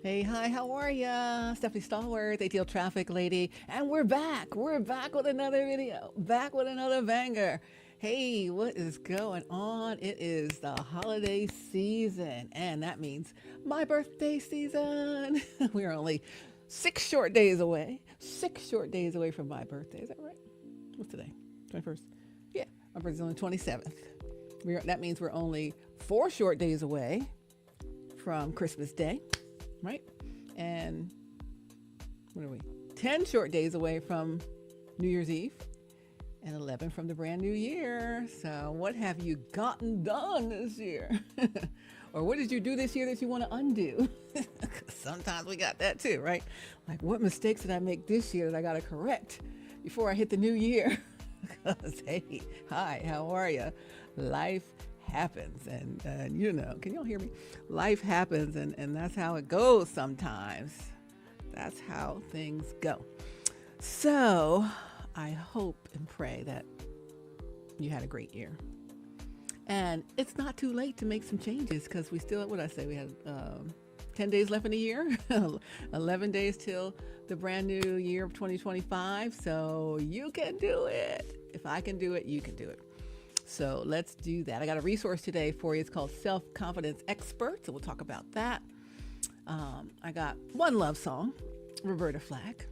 Hey, hi, how are ya? Stephanie Stallworth, AtlTrafficLady, and we're back. We're back with another video, back with another banger. Hey, what is going on? It is the holiday season, and that means my birthday season. We're only 6 short days away. 6 short days away from my birthday. Is that right? What's today? 21st? Yeah, my birthday's on the 27th. That means we're only 4 short days away from Christmas Day. Right? And what are we? 10 short days away from New Year's Eve and 11 from the brand new year. So what have you gotten done this year? Or what did you do this year that you want to undo? Sometimes we got that too, right? Like, what mistakes did I make this year that I got to correct before I hit the new year? Because, hey, hi, how are you? Life happens, and can y'all hear me? Life happens, and that's how it goes sometimes. That's how things go. So I hope and pray that you had a great year, and it's not too late to make some changes, because we still, what I say, we had 10 days left in the year, 11 days till the brand new year of 2025. So you can do it. If I can do it, you can do it. So let's do that. I got a resource today for you. It's called Self-Confidence Expert. So we'll talk about that. I got one love song, Roberta Flack.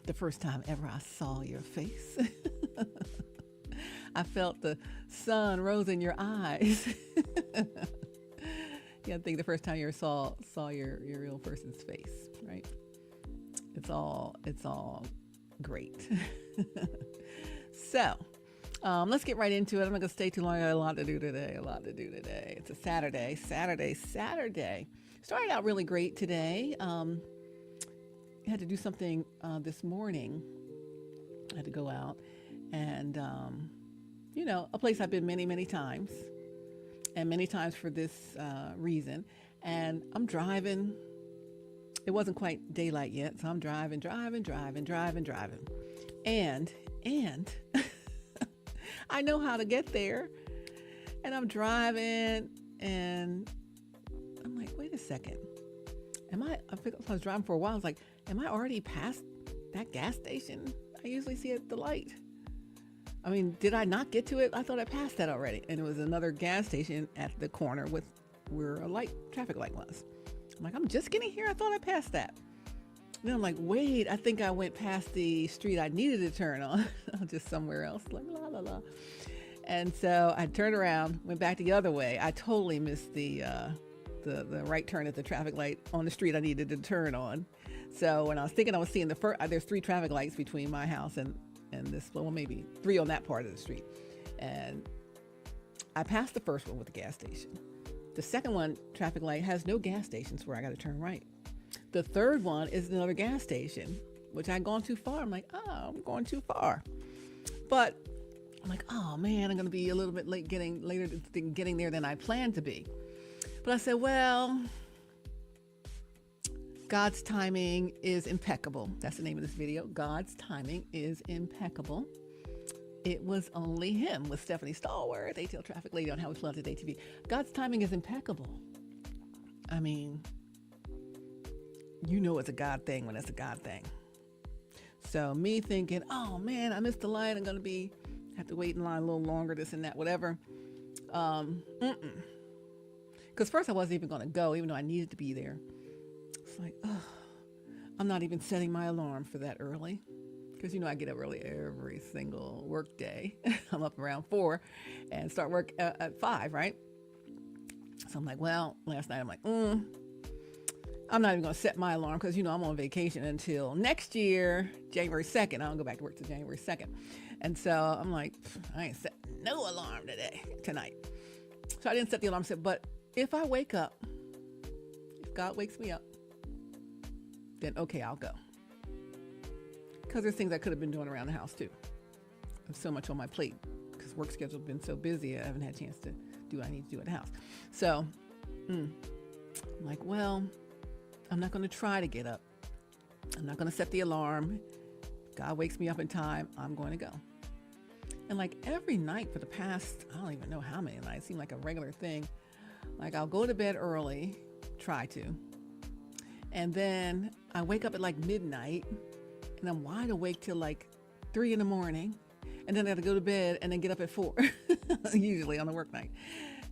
The first time ever I saw your face. I felt the sun rose in your eyes. Yeah, I think the first time you ever saw your real person's face, right? It's all great. So let's get right into it. I'm not going to stay too long. I got a lot to do today. It's a Saturday. Started out really great today. I had to do something this morning. I had to go out and, a place I've been many, many times. And many times for this reason. And I'm driving. It wasn't quite daylight yet, so I'm driving. And I know how to get there. And I'm driving, and I'm like, wait a second. I was driving for a while. I was like, am I already past that gas station I usually see at the light? I mean, did I not get to it? I thought I passed that already. And it was another gas station at the corner with where a traffic light was. I'm like, I'm just getting here. I thought I passed that. Then I'm like, wait, I think I went past the street I needed to turn on, just somewhere else, like la la la. And so I turned around, went back the other way. I totally missed the right turn at the traffic light on the street I needed to turn on. So when I was thinking I was seeing there's 3 traffic lights between my house and this, well, maybe 3 on that part of the street. And I passed the first one with the gas station. The second one, traffic light, has no gas stations where I got to turn right. The third one is another gas station, which I'd gone too far. I'm like, I'm going too far. But I'm like, oh man, I'm going to be a little bit late getting there than I planned to be. But I said, well, God's timing is impeccable. That's the name of this video. God's timing is impeccable. It was only him with Stephanie Stallworth, AtlTrafficLady on HowWeFlow.Today-TV. God's timing is impeccable. I mean, it's a God thing when it's a God thing. So me thinking, oh man, I missed the light. I'm going to have to wait in line a little longer, this and that, whatever. Because first I wasn't even going to go, even though I needed to be there. It's like, I'm not even setting my alarm for that early. Because, I get up early every single work day. I'm up around 4 and start work at 5, right? So I'm like, well, last night I'm like, I'm not even going to set my alarm because, I'm on vacation until next year, January 2nd. I don't go back to work till January 2nd. And so I'm like, I ain't set no alarm tonight. So I didn't set the alarm. But if I wake up, if God wakes me up, then okay, I'll go. Because there's things I could have been doing around the house too. There's so much on my plate because work schedule's been so busy. I haven't had a chance to do what I need to do at the house. So I'm like, well, I'm not going to try to get up. I'm not going to set the alarm. If God wakes me up in time, I'm going to go. And like every night for the past, I don't even know how many nights, it seemed like a regular thing. Like I'll go to bed early, try to. And then I wake up at like midnight and I'm wide awake till like 3 in the morning. And then I got to go to bed and then get up at 4, usually on a work night.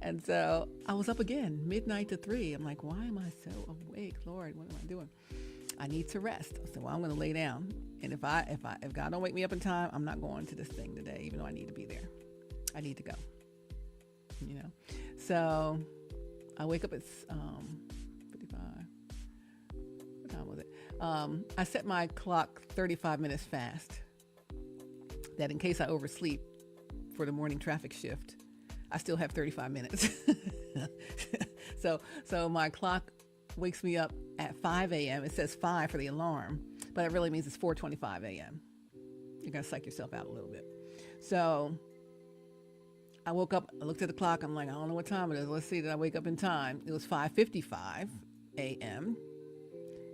And so I was up again, midnight to 3. I'm like, why am I so awake? Lord, what am I doing? I need to rest. So well, I'm going to lay down. And if God don't wake me up in time, I'm not going to this thing today, even though I need to be there. I need to go, you know? So I wake up at 55. What time was it? I set my clock 35 minutes fast, that in case I oversleep for the morning traffic shift, I still have 35 minutes. So my clock wakes me up at 5 a.m. It says 5 for the alarm, but it really means it's 4:25 a.m. You're going to psych yourself out a little bit. So I woke up, I looked at the clock. I'm like, I don't know what time it is. Let's see, did I wake up in time? It was 5:55 a.m.,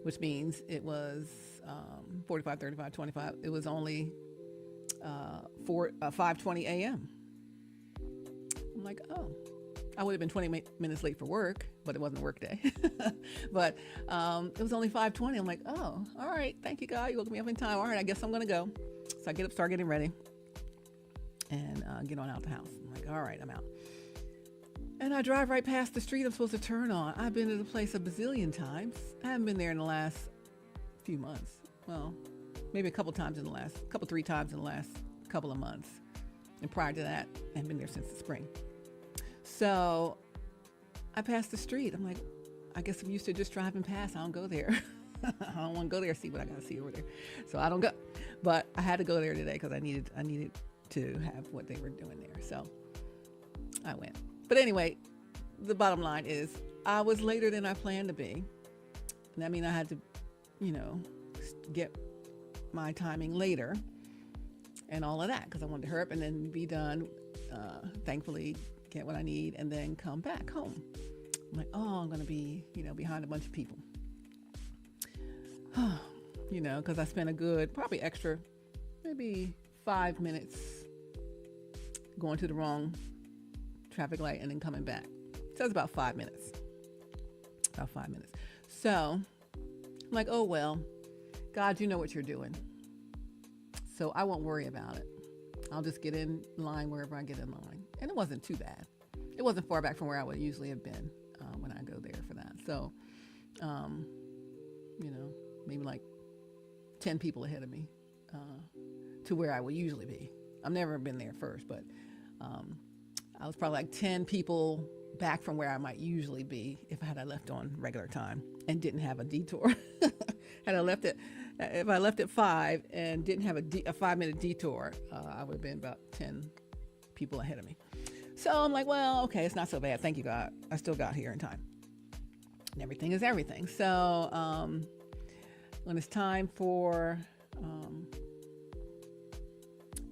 which means it was 45, 35, 25. It was only 5:20 a.m. I'm like, oh, I would have been 20 minutes late for work, but it wasn't a work day. But it was only 5:20. I'm like, oh, all right. Thank you, God. You woke me up in time. All right, I guess I'm going to go. So I get up, start getting ready, and get on out the house. I'm like, all right, I'm out. And I drive right past the street I'm supposed to turn on. I've been to the place a bazillion times. I haven't been there in the last few months. Well, maybe 3 times in the last couple of months. And prior to that, I haven't been there since the spring. So I passed the street. I'm like, I guess I'm used to just driving past. I don't go there. I don't want to go there, see what I got to see over there. So I don't go. But I had to go there today because I needed to have what they were doing there. So I went. But anyway, the bottom line is I was later than I planned to be. And I mean, I had to, get my timing later and all of that because I wanted to hurry up and then be done, thankfully get what I need and then come back home. I'm like, oh, I'm going to be, behind a bunch of people. Because I spent a good, probably extra, maybe 5 minutes going to the wrong traffic light and then coming back. So it's about 5 minutes. So I'm like, oh, well, God, you know what you're doing. So I won't worry about it. I'll just get in line wherever I get in line. And it wasn't too bad. It wasn't far back from where I would usually have been when I go there for that. So, maybe like 10 people ahead of me to where I would usually be. I've never been there first, but I was probably like 10 people back from where I might usually be if I left on regular time and didn't have a detour. If I left at 5 and didn't have a 5-minute detour, I would have been about 10 people ahead of me. So I'm like, well, okay, it's not so bad. Thank you, God. I still got here in time. And everything is everything. So when it's time for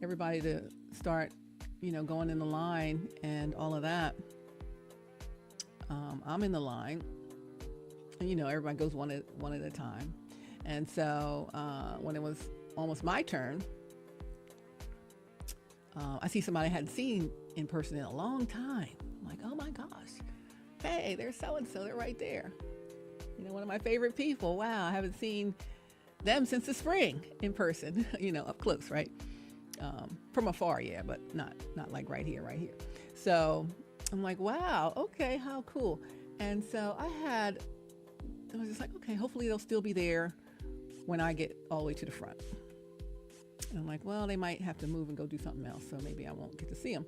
everybody to start, going in the line and all of that, I'm in the line. And, everybody goes one at a time. And so when it was almost my turn, I see somebody I hadn't seen in person in a long time. I'm like, oh my gosh, hey, there's so-and-so, they're right there. One of my favorite people. Wow, I haven't seen them since the spring in person, up close, right? From afar, yeah, but not like right here. So I'm like, wow, okay, how cool. And so I was just like, okay, hopefully they'll still be there when I get all the way to the front. And I'm like, well, they might have to move and go do something else, so maybe I won't get to see them.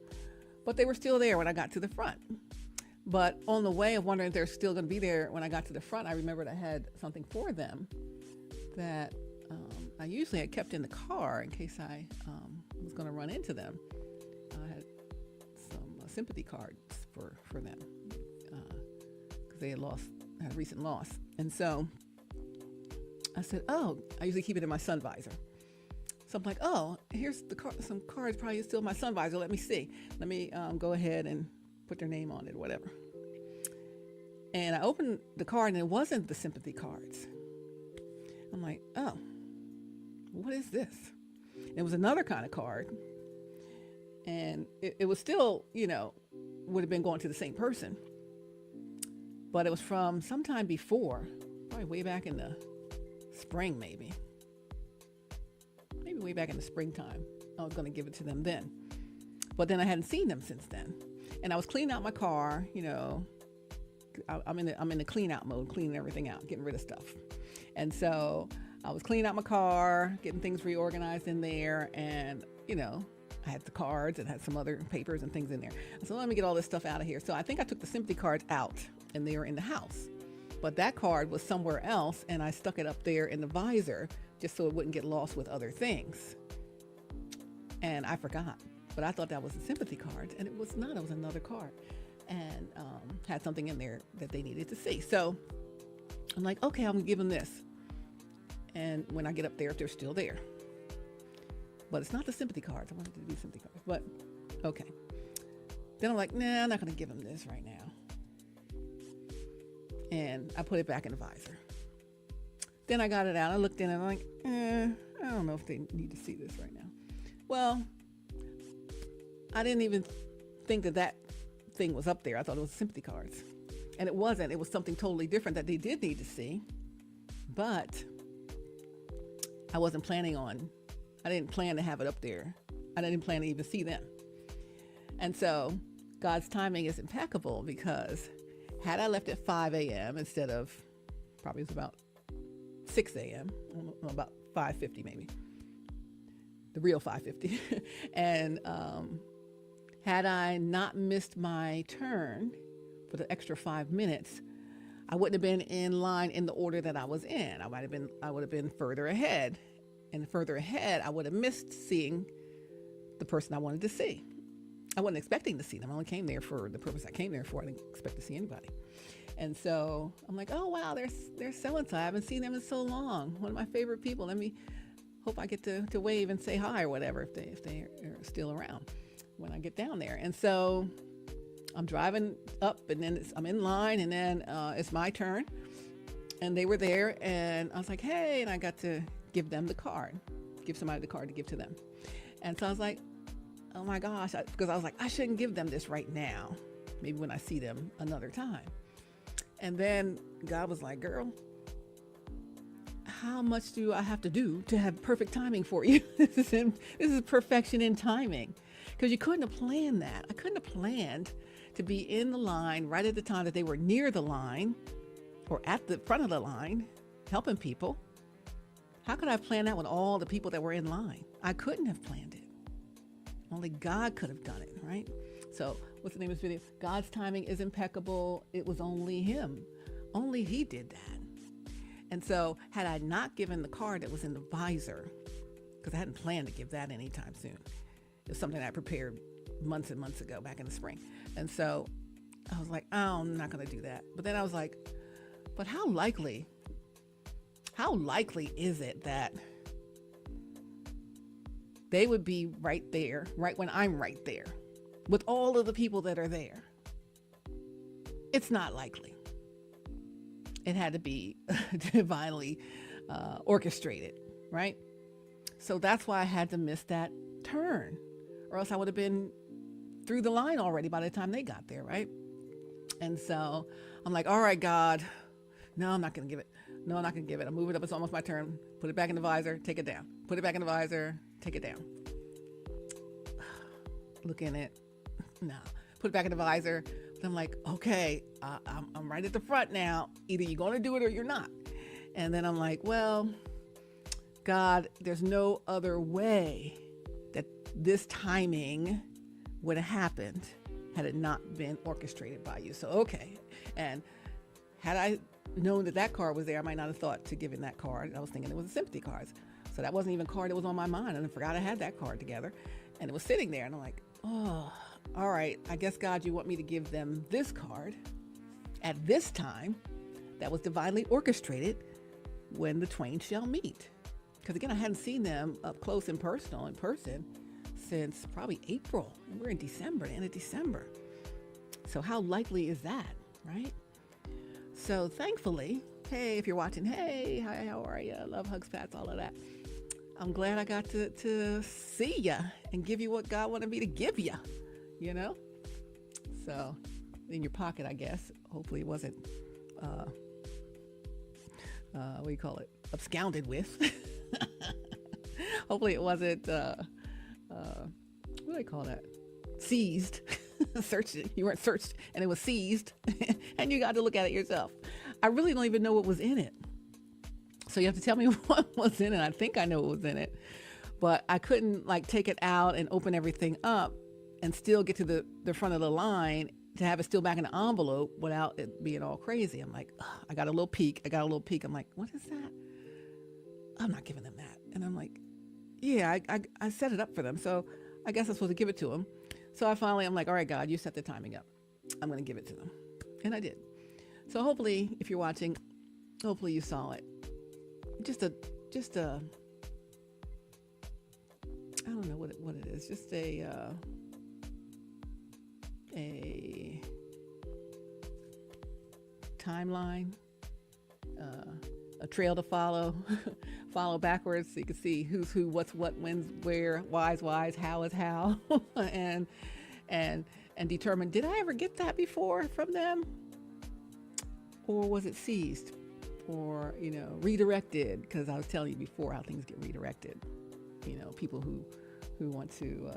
But they were still there when I got to the front. But on the way of wondering if they're still going to be there when I got to the front, I remembered I had something for them that I usually had kept in the car in case I was going to run into them. I had some sympathy cards for them because they had had a recent loss. And so I said, oh, I usually keep it in my sun visor. So I'm like, oh, here's some cards, probably still in my sun visor. Let me see. Let me go ahead and put their name on it or whatever. And I opened the card and it wasn't the sympathy cards. I'm like, oh, what is this? It was another kind of card. And it was still, would have been going to the same person. But it was from sometime before, probably way back in the spring, maybe way back in the springtime. I was going to give it to them then, but then I hadn't seen them since then. And I was cleaning out my car. I'm in the clean out mode, cleaning everything out, getting rid of stuff. And so I was cleaning out my car, getting things reorganized in there, and I had the cards and had some other papers and things in there. So let me get all this stuff out of here. So I think I took the sympathy cards out, and they were in the house. But that card was somewhere else, and I stuck it up there in the visor just so it wouldn't get lost with other things. And I forgot, but I thought that was the sympathy cards, and it was not. It was another card, and had something in there that they needed to see. So I'm like, okay, I'm gonna give them this. And when I get up there, if they're still there. But it's not the sympathy cards. I wanted it to be sympathy cards, but okay. Then I'm like, nah, I'm not gonna give them this right now. And I put it back in the visor. Then I got it out. I looked in and I'm like, I don't know if they need to see this right now. Well, I didn't even think that thing was up there. I thought it was sympathy cards. And it wasn't. It was something totally different that they did need to see. But I wasn't planning on, I didn't plan to have it up there. I didn't plan to even see them. And so God's timing is impeccable, because had I left at 5 a.m. instead of, probably it was about 6 a.m., about 5:50 maybe, the real 5:50. And had I not missed my turn for the extra 5 minutes, I wouldn't have been in line in the order that I was in. I would have been further ahead. And further ahead, I would have missed seeing the person I wanted to see. I wasn't expecting to see them. I only came there for the purpose I came there for. I didn't expect to see anybody. And so I'm like, oh, wow, there's so-and-so. I haven't seen them in so long. One of my favorite people. Let me hope I get to wave and say hi or whatever if they are still around when I get down there. And so I'm driving up, and then I'm in line, and then it's my turn. And they were there, and I was like, hey, and I got to give them the card, give somebody the card to give to them. And so I was like, oh my gosh, because I was like, I shouldn't give them this right now. Maybe when I see them another time. And then God was like, girl, how much do I have to do to have perfect timing for you? This is perfection in timing. Because you couldn't have planned that. I couldn't have planned to be in the line right at the time that they were near the line or at the front of the line helping people. How could I have planned that with all the people that were in line? I couldn't have planned it. Only God could have done it, right? So what's the name of this video? God's timing is impeccable. It was only him. Only he did that. And so had I not given the card that was in the visor, because I hadn't planned to give that anytime soon. It was something I prepared months and months ago back in the spring. And so I was like, oh, I'm not going to do that. But then I was like, but how likely is it that they would be right there, right when I'm right there, with all of the people that are there? It's not likely. It had to be divinely orchestrated, right? So that's why I had to miss that turn, or else I would have been through the line already by the time they got there, right? And so I'm like, all right, God, no, I'm not going to give it. No, I'm not going to give it. I'll move it up. It's almost my turn. Put it back in the visor. Take it down. Put it back in the visor. Take it down. Look in it. No. Put it back in the visor. I'm like, okay, I'm right at the front now. Either you're going to do it or you're not. And then I'm like, well, God, there's no other way that this timing would have happened had it not been orchestrated by you. So, okay. And had I known that card was there, I might not have thought to give in that card. I was thinking it was a sympathy card. So that wasn't even a card that was on my mind. And I forgot I had that card together. And it was sitting there. And I'm like, oh, all right. I guess, God, you want me to give them this card at this time that was divinely orchestrated when the twain shall meet. Because again, I hadn't seen them up close and personal in person since probably April. And we're in December, the end of December. So how likely is that, right? So thankfully, hey, if you're watching, hey, hi, how are you? Love, hugs, pats, all of that. I'm glad I got to see you and give you what God wanted me to give you, you know? So in your pocket, I guess. Hopefully it wasn't what do you call it, absconded with. Hopefully it wasn't, what do they call that? Seized. Searched it. You weren't searched and it was seized and you got to look at it yourself. I really don't even know what was in it. So you have to tell me what was in it. I think I know what was in it, but I couldn't like take it out and open everything up and still get to the front of the line to have it still back in the envelope without it being all crazy. I'm like, ugh, I got a little peek. I'm like, what is that? I'm not giving them that. And I'm like, yeah, I set it up for them. So I guess I'm supposed to give it to them. So I'm like, all right, God, you set the timing up. I'm going to give it to them. And I did. So hopefully, if you're watching, hopefully you saw it. Just a, I don't know what it is. Just a timeline, a trail to follow, follow backwards so you can see who's who, what's what, when's where, why's why's, how is how, and determine, did I ever get that before from them? Or was it seized? Or, redirected? Because I was telling you before how things get redirected. People who want to,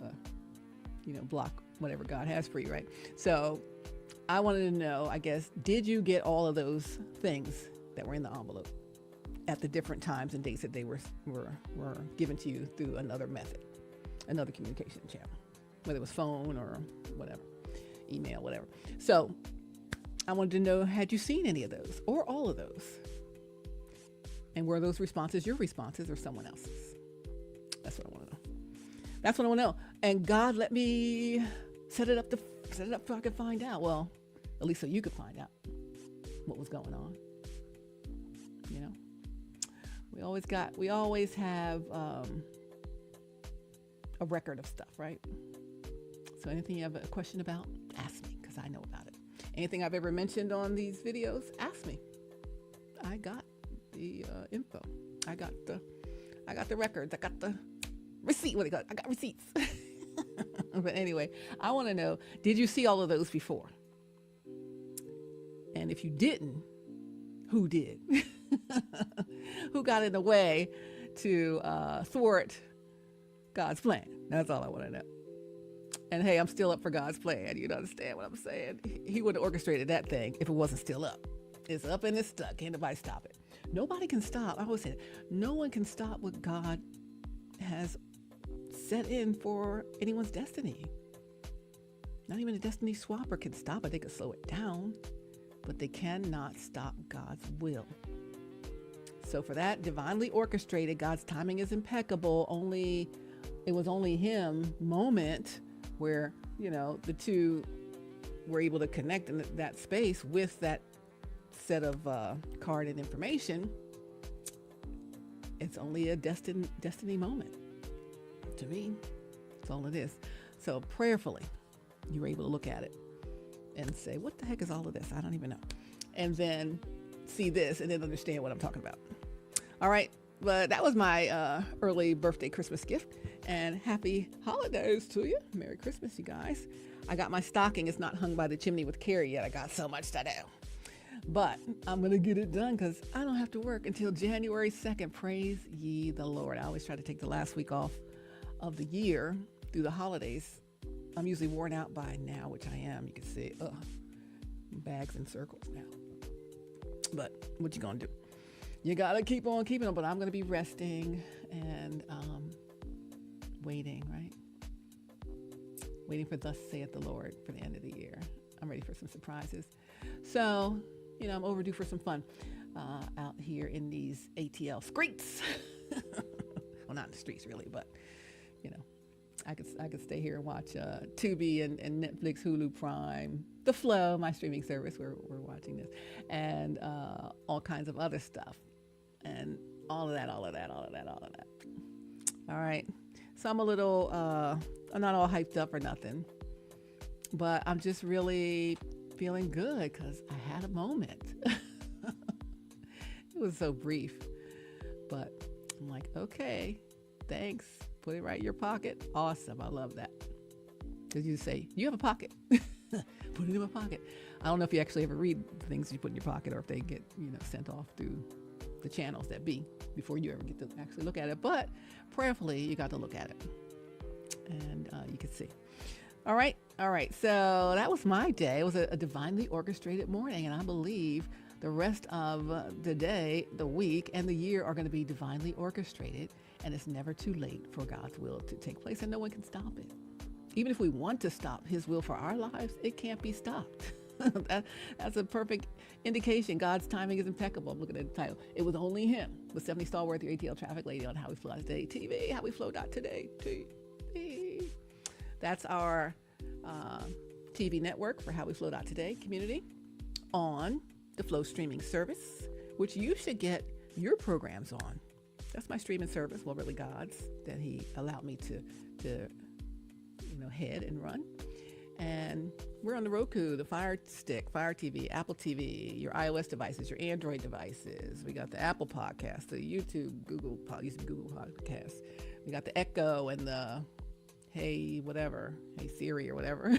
block whatever God has for you, right? So I wanted to know, I guess, did you get all of those things that were in the envelope at the different times and dates that they were given to you through another method, another communication channel, whether it was phone or whatever, email, whatever. So I wanted to know, had you seen any of those or all of those? And were those responses your responses or someone else's? That's what I want to know. That's what I want to know. And God let me set it up so I could find out. Well, at least so you could find out what was going on. We always have a record of stuff, right? So anything you have a question about, ask me, because I know about it. Anything I've ever mentioned on these videos, ask me. I got the info. I got the records. I got the receipt. What they got? I got receipts. But anyway, I want to know, did you see all of those before? And if you didn't, who did? Who got in the way to thwart God's plan? That's all I want to know. And hey, I'm still up for God's plan. You understand what I'm saying? He would have orchestrated that thing if it wasn't still up. It's up and it's stuck. Can't nobody stop it. Nobody can stop. I always say that. No one can stop what God has set in for anyone's destiny. Not even a destiny swapper can stop it. They can slow it down, but they cannot stop God's will. So for that divinely orchestrated, God's timing is impeccable. It was only him moment where, the two were able to connect in that space with that set of card and information. It's only a destiny moment. To me, that's all it is. So prayerfully, you were able to look at it and say, what the heck is all of this? I don't even know. And then see this and then understand what I'm talking about. All right. But that was my early birthday Christmas gift, and happy holidays to you. Merry Christmas, you guys. I got my stocking. It's not hung by the chimney with Carrie yet. I got so much to do, but I'm going to get it done because I don't have to work until January 2nd. Praise ye the Lord. I always try to take the last week off of the year through the holidays. I'm usually worn out by now, which I am. You can see, bags in circles now. But what you going to do? You got to keep on keeping on, but I'm going to be resting and waiting, right? Waiting for thus saith the Lord for the end of the year. I'm ready for some surprises. So, I'm overdue for some fun out here in these ATL streets. Well, not in the streets really, but, I could stay here and watch Tubi and Netflix, Hulu, Prime, The Flow, my streaming service. We're watching this, and all kinds of other stuff. And all of that. All right. So I'm a little, I'm not all hyped up or nothing, but I'm just really feeling good because I had a moment. It was so brief, but I'm like, okay, thanks. Put it right in your pocket. Awesome. I love that. Because you say, you have a pocket. Put it in my pocket. I don't know if you actually ever read things you put in your pocket or if they get, sent off through the channels that be before you ever get to actually look at it. But prayerfully, you got to look at it, and you can see. All right. So that was my day. It was a divinely orchestrated morning, and I believe the rest of the day, the week, and the year are going to be divinely orchestrated, and it's never too late for God's will to take place, and no one can stop it. Even if we want to stop His will for our lives, it can't be stopped. That's a perfect indication. God's timing is impeccable. I'm looking at the title. It was only Him. With Stephanie Stallworth, your ATL traffic lady on HowWeFlow.Today-TV, HowWeFlow.Today-TV. That's our TV network for HowWeFlow.Today community on the Flow streaming service, which you should get your programs on. That's my streaming service. Well, really God's, that He allowed me to head and run. And we're on the Roku, the Fire Stick, Fire TV, Apple TV, your iOS devices, your Android devices. We got the Apple Podcast, the YouTube, Google Podcast. We got the Echo and the Hey Siri or whatever,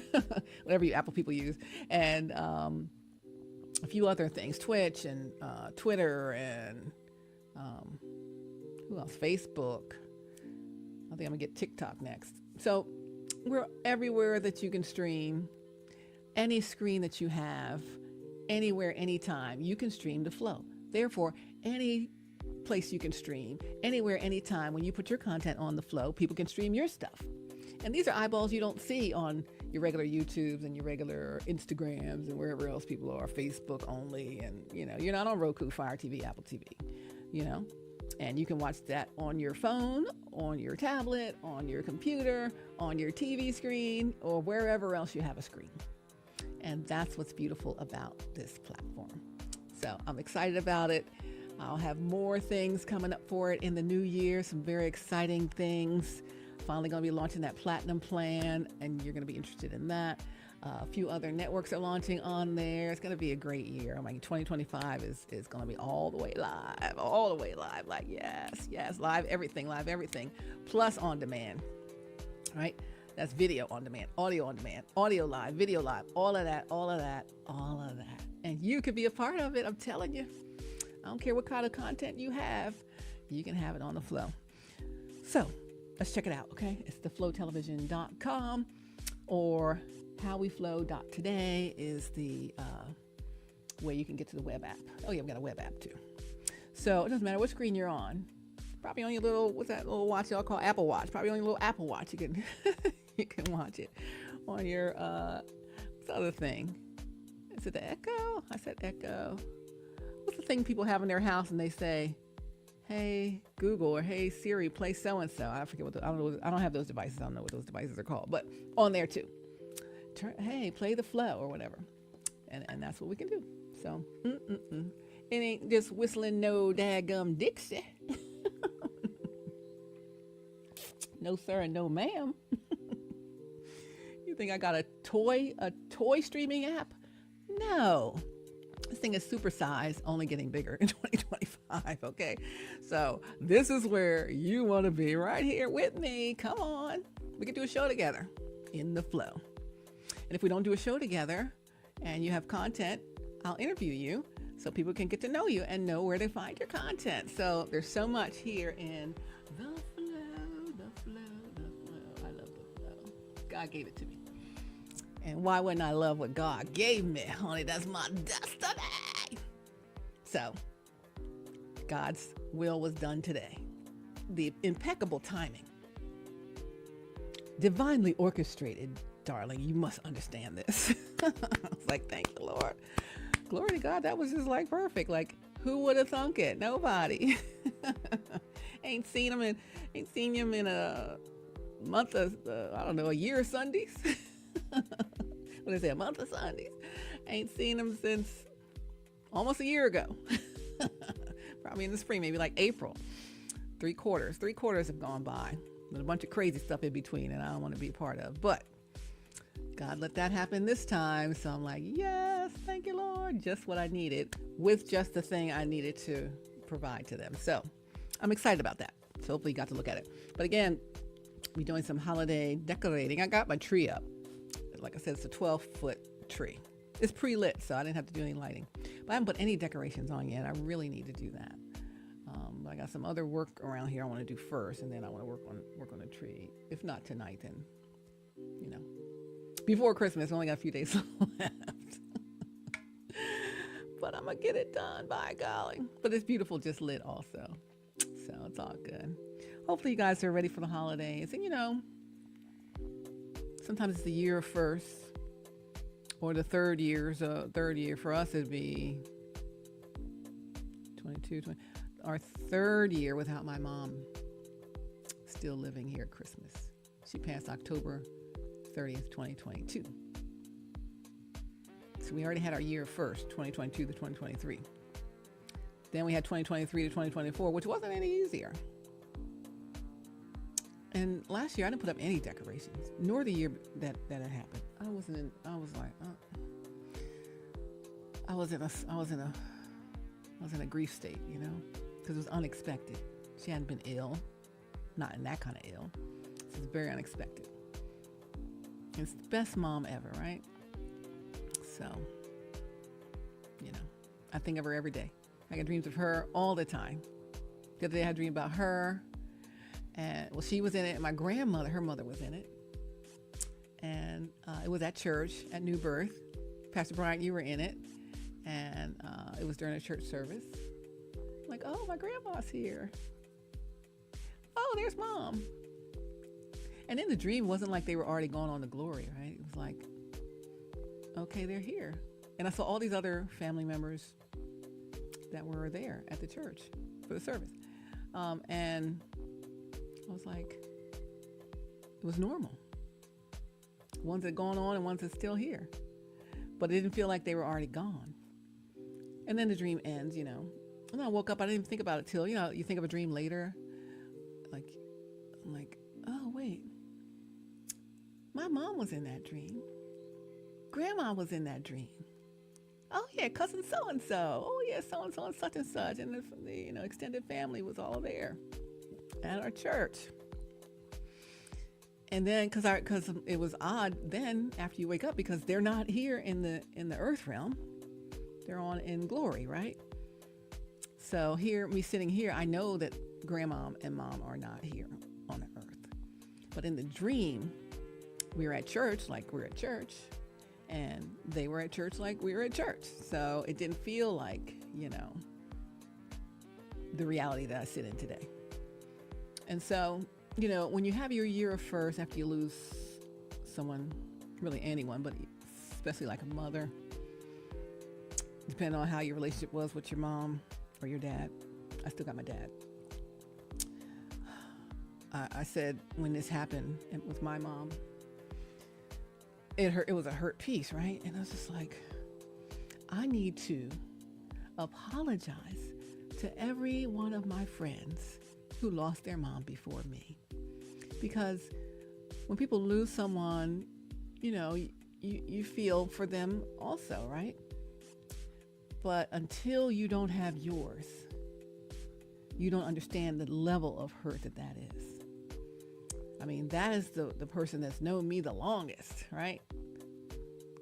whatever you Apple people use, and a few other things, Twitch and Twitter and who else? Facebook. I think I'm gonna get TikTok next. So we're everywhere that you can stream. Any screen that you have, anywhere, anytime, you can stream the Flow. Therefore, any place you can stream, anywhere, anytime, when you put your content on the Flow, people can stream your stuff. And these are eyeballs you don't see on your regular YouTubes and your regular Instagrams and wherever else people are, Facebook only. And, you're not on Roku, Fire TV, Apple TV, and you can watch that on your phone, on your tablet, on your computer, on your TV screen, or wherever else you have a screen. And that's what's beautiful about this platform. So I'm excited about it. I'll have more things coming up for it in the new year, some very exciting things. Finally going to be launching that platinum plan, and you're going to be interested in that. A few other networks are launching on there. It's going to be a great year. 2025 is going to be all the way live. Like, yes, live everything, plus on demand, right? That's video on demand, audio live, video live, all of that. And you could be a part of it. I'm telling you, I don't care what kind of content you have, you can have it on the Flow. So let's check it out, okay? It's theflowtelevision.com or HowWeFlow.Today is the way you can get to the web app. Oh yeah, we've got a web app too. So it doesn't matter what screen you're on. Probably on your little, what's that little watch y'all call Apple Watch? Probably on your little Apple Watch. You can you can watch it on your what's the other thing? Is it the Echo? I said Echo. What's the thing people have in their house and they say, "Hey Google" or "Hey Siri, play so and so." I forget I don't have those devices. I don't know what those devices are called, but on there too. Hey, play the Flow or whatever, and that's what we can do. So it ain't just whistling no daggum Dixie. No sir and no ma'am. You think I got a toy streaming app? No. This thing is supersized, only getting bigger in 2025, okay? So this is where you want to be, right here with me. Come on. We can do a show together in the Flow. And if we don't do a show together and you have content, I'll interview you so people can get to know you and know where to find your content. So there's so much here in the Flow. I love the Flow. God gave it to me. And why wouldn't I love what God gave me? Honey, that's my destiny. So God's will was done today. The impeccable timing. Divinely orchestrated, darling. You must understand this. I was like, thank you, Lord. Glory to God. That was just like perfect. Like, who would have thunk it? Nobody. Ain't seen him in a month of, a year of Sundays. What is it, a month of Sundays? Ain't seen him since almost a year ago. Probably in the spring, maybe like April. 3 quarters have gone by. There's a bunch of crazy stuff in between and I don't want to be a part of. But God let that happen this time. So I'm like, yes, thank you, Lord. Just what I needed with just the thing I needed to provide to them. So I'm excited about that. So hopefully you got to look at it. But again, we're doing some holiday decorating. I got my tree up. Like I said, it's a 12-foot tree. It's pre-lit, so I didn't have to do any lighting. But I haven't put any decorations on yet. I really need to do that. I got some other work around here I want to do first, and then I want to work on the tree. If not tonight, then before Christmas. We only got a few days left, but I'm gonna get it done, by golly. But it's beautiful, just lit also, so it's all good. Hopefully, you guys are ready for the holidays, and sometimes it's the year first or the third year. So third year for us it'd be 20, our third year without my mom still living here at Christmas. She passed October 30th, 2022. So we already had our year first, 2022 to 2023. Then we had 2023 to 2024, which wasn't any easier. And last year I didn't put up any decorations, nor the year that it happened. I was in a grief state, because it was unexpected. She hadn't been ill, not in that kind of ill. So it was very unexpected. It's the best mom ever, right? So, I think of her every day. I get dreams of her all the time. The other day I had a dream about her, and she was in it, and my grandmother, her mother, was in it. And it was at church at New Birth. Pastor Bryant, you were in it, and it was during a church service. I'm like, oh, my grandma's here. Oh, there's Mom. And in the dream, it wasn't like they were already going on to glory, right? It was like, okay, they're here. And I saw all these other family members that were there at the church for the service. And I was like, it was normal. Ones that had gone on and ones that still here. But it didn't feel like they were already gone. And then the dream ends, And I woke up, I didn't even think about it till, you think of a dream later. I'm like, oh, wait. My mom was in that dream. Grandma was in that dream. Oh, yeah, cousin so-and-so. Oh, yeah, so-and-so and such and such. And the extended family was all there at our church. And then, because it was odd then after you wake up, because they're not here in the earth realm. They're in glory, right? So me sitting here, I know that grandma and mom are not here on the earth. But in the dream, we were at church like we're at church, and they were at church like we were at church. So it didn't feel like, the reality that I sit in today. And so, when you have your year of first after you lose someone, really anyone, but especially like a mother, depending on how your relationship was with your mom or your dad. I still got my dad. I said when this happened with my mom, it was a hurt piece, right? And I was just like, I need to apologize to every one of my friends who lost their mom before me. Because when people lose someone, you feel for them also, right? But until you don't have yours, you don't understand the level of hurt that is. I mean, that is the person that's known me the longest, right?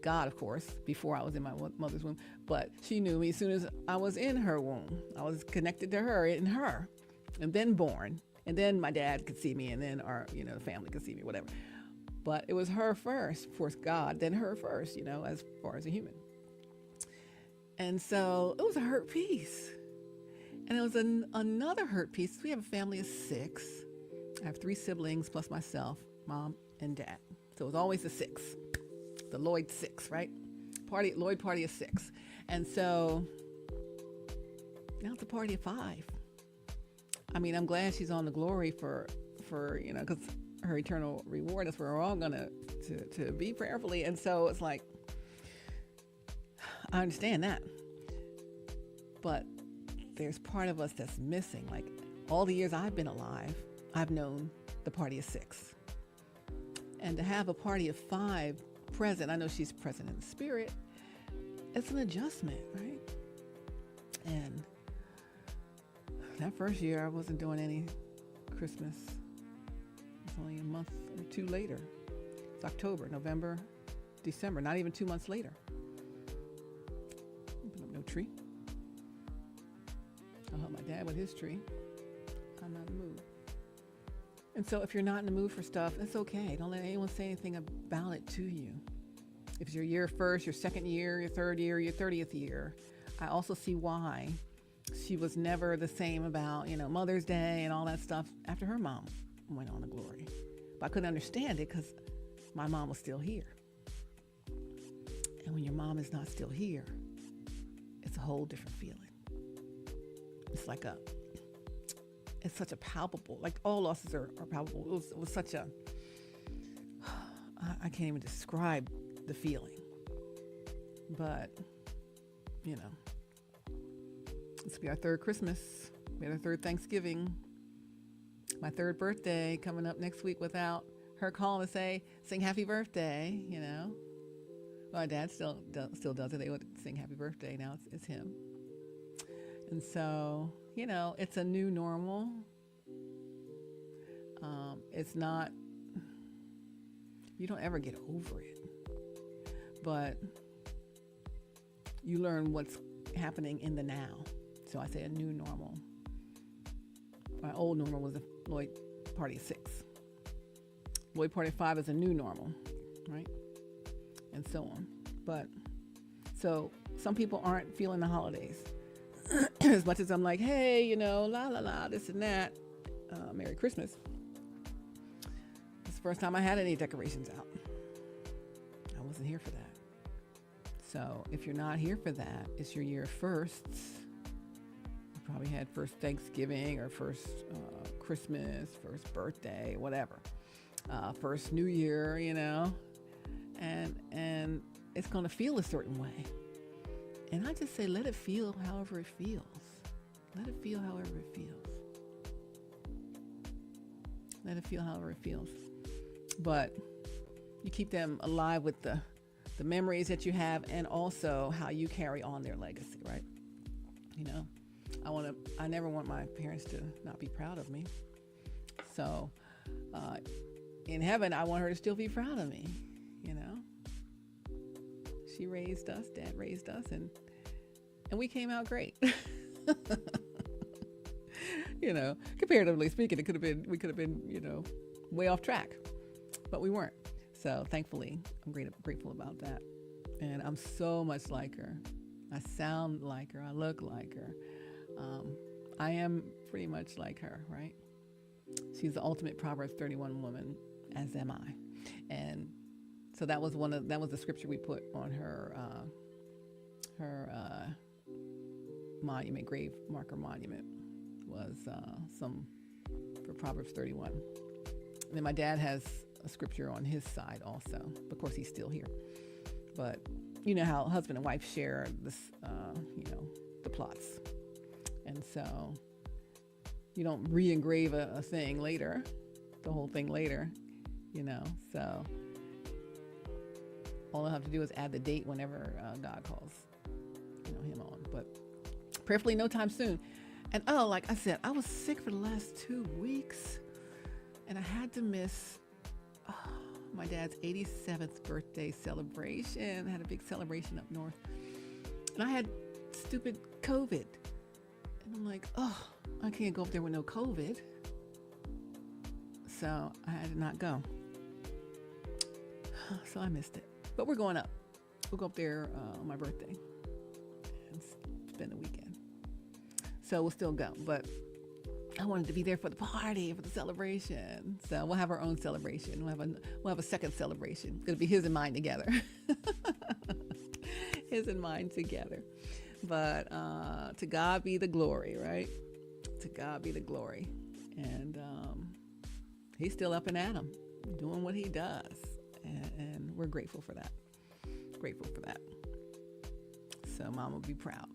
God, of course, before I was in my mother's womb, but she knew me as soon as I was in her womb. I was connected to her in her, and then born, and then my dad could see me, and then our, the family could see me, whatever. But it was her first, of course, God, then her first, as far as a human. And so it was a hurt piece. And it was another hurt piece. We have a family of 6. I have 3 siblings plus myself, mom and dad. So it was always the 6, the Lloyd 6, right? Lloyd party of 6. And so now it's a party of 5. I mean, I'm glad she's on the glory for because her eternal reward is where we're all going to be prayerfully. And so it's like, I understand that. But there's part of us that's missing. Like all the years I've been alive, I've known the party of 6. And to have a party of 5 present, I know she's present in the spirit, it's an adjustment, right? And that first year, I wasn't doing any Christmas. It was only a month or 2 later. It's October, November, December, not even 2 months later. Open up no tree. I'll help my dad with his tree. I'm not in the mood. And so if you're not in the mood for stuff, it's okay. Don't let anyone say anything about it to you. If it's your year first, your second year, your third year, your 30th year, I also see why she was never the same about, Mother's Day and all that stuff after her mom went on to glory. But I couldn't understand it because my mom was still here. And when your mom is not still here, it's a whole different feeling. It's such a palpable, like all losses are palpable. It was such a, I can't even describe the feeling. But, this will be our third Christmas. We had our third Thanksgiving. My third birthday coming up next week without her calling to sing happy birthday, Well, my dad still does it. They would sing happy birthday. Now it's him. And so, it's a new normal. It's not, you don't ever get over it, but you learn what's happening in the now. So I say a new normal. My old normal was the Lloyd Party 6. Lloyd Party 5 is a new normal, right? And so on. But, so some people aren't feeling the holidays. As much as I'm like, hey, la la la, this and that, Merry Christmas. It's the first time I had any decorations out. I wasn't here for that. So if you're not here for that, it's your year firsts. You probably had first Thanksgiving or first Christmas, first birthday, whatever. First New Year, and it's going to feel a certain way. And I just say, let it feel however it feels. Let it feel however it feels. Let it feel however it feels. But you keep them alive with the memories that you have and also how you carry on their legacy, right? I never want my parents to not be proud of me. So in heaven, I want her to still be proud of me, She raised us, Dad raised us, and we came out great. Comparatively speaking, we could have been, way off track, but we weren't. So thankfully, I'm grateful about that. And I'm so much like her. I sound like her. I look like her. I am pretty much like her, right? She's the ultimate Proverbs 31 woman, as am I. And so that was the scripture we put on her monument, grave marker monument, was for Proverbs 31. And then my dad has a scripture on his side also. Of course, he's still here. But you know how husband and wife share this, the plots. And so you don't re-engrave a thing later, the whole thing later, so all I have to do is add the date whenever God calls, him on. But prayerfully no time soon. And like I said, I was sick for the last 2 weeks, and I had to miss my dad's 87th birthday celebration. I had a big celebration up north, and I had stupid COVID. And I'm like, I can't go up there with no COVID. So I had to not go. So I missed it. But we're going up. We'll go up there on my birthday and spend the weekend. So we'll still go. But I wanted to be there for the party, for the celebration. So we'll have our own celebration. We'll have a second celebration. It'll be his and mine together. His and mine together. But to God be the glory, right? To God be the glory. And he's still up and at 'em, doing what he does. And we're grateful for that. Grateful for that. So Mom will be proud.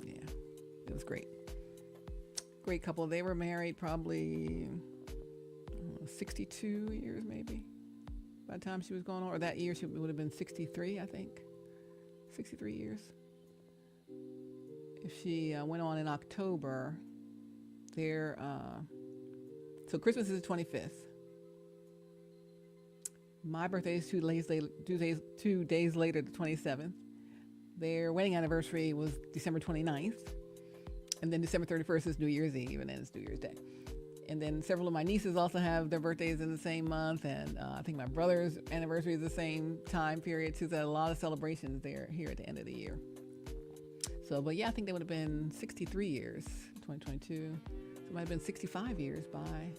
Yeah, it was great. Great couple. They were married probably 62 years maybe. By the time she was going on, or that year she would have been 63, I think. 63 years. If she went on in October, so Christmas is the 25th. My birthday is 2 days later, the 27th. Their wedding anniversary was December 29th. And then December 31st is New Year's Eve, and then it's New Year's Day. And then several of my nieces also have their birthdays in the same month, and I think my brother's anniversary is the same time period too. So a lot of celebrations there here at the end of the year. So, but yeah, I think they would have been 63 years, 2022. So it might have been 65 years by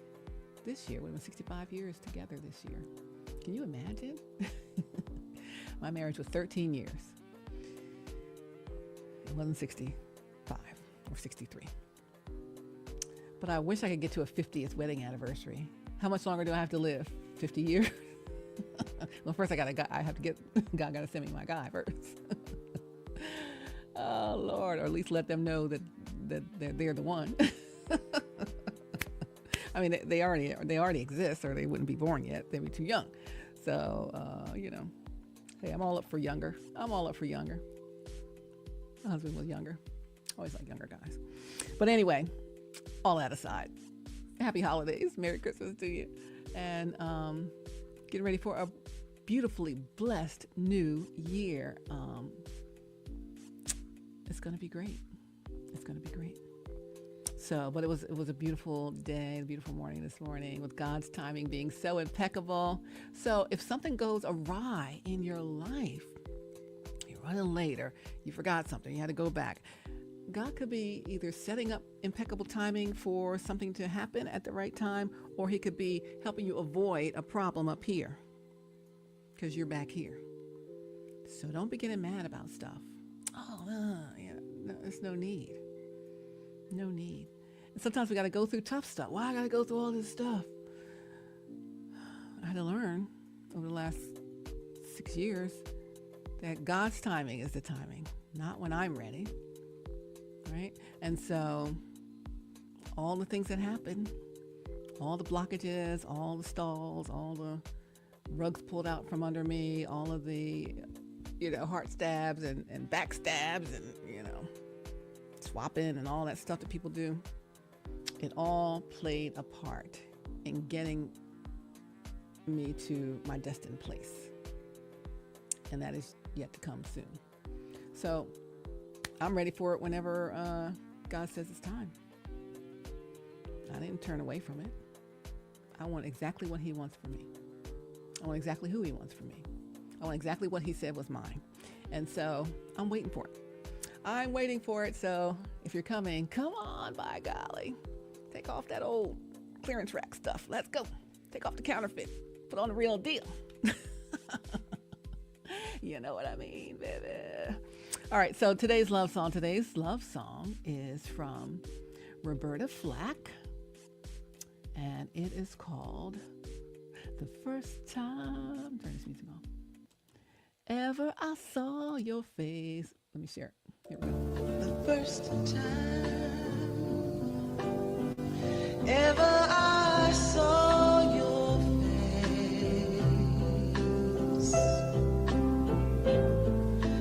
this year. Would have been 65 years together this year. Can you imagine? My marriage was 13 years. It wasn't 65 or 63. But I wish I could get to a 50th wedding anniversary. How much longer do I have to live? 50 years? Well, first I have to get, God got to send me my guy first. Oh, Lord, or at least let them know that they're the one. I mean, they already exist, or they wouldn't be born yet. They'd be too young. So, hey, I'm all up for younger. My husband was younger. Always like younger guys. But anyway, all that aside, happy holidays. Merry Christmas to you. And getting ready for a beautifully blessed new year. It's going to be great. It's going to be great. So, but it was a beautiful day, a beautiful morning this morning, with God's timing being so impeccable. So if something goes awry in your life, you're running late, or you forgot something, you had to go back, God could be either setting up impeccable timing for something to happen at the right time, or he could be helping you avoid a problem up here because you're back here. So don't be getting mad about stuff. Oh, no, there's no need. No need. And sometimes we got to go through tough stuff. Why I got to go through all this stuff? I had to learn over the last 6 years that God's timing is the timing, not when I'm ready. Right? And so all the things that happen, all the blockages, all the stalls, all the rugs pulled out from under me, all of the, heart stabs and back stabs and, swapping and all that stuff that people do, it all played a part in getting me to my destined place. And that is yet to come soon. So I'm ready for it whenever God says it's time. I didn't turn away from it. I want exactly what he wants for me. I want exactly who he wants for me. I want exactly what he said was mine. And so I'm waiting for it. I'm waiting for it. So if you're coming, come on, by golly. Take off that old clearance rack stuff. Let's go. Take off the counterfeit. Put on the real deal. You know what I mean, baby. All right, so today's love song is from Roberta Flack, and it is called The First Time, turn this music on, Ever I Saw Your Face. Let me share it. Here we go. The first time ever I saw your face,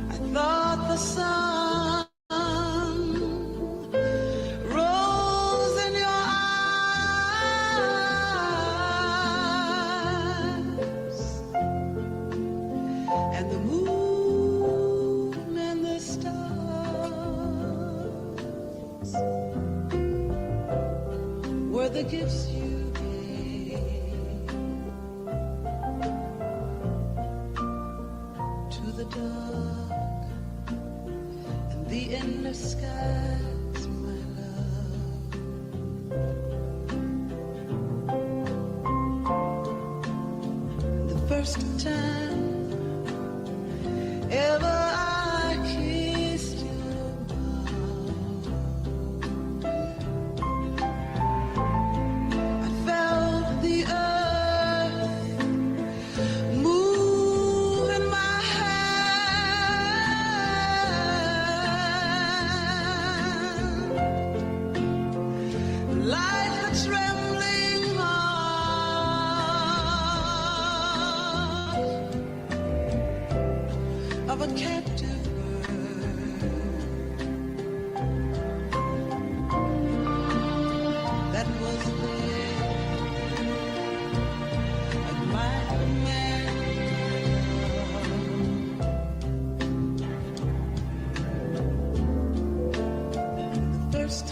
I thought the sun rose in your eyes, and the moon and the stars were the gifts you gave to the dark and the endless skies, my love. The first time ever I kissed your mouth, I felt the earth move in my hand, like the trembling heart of a captive bird that was there at my command. The first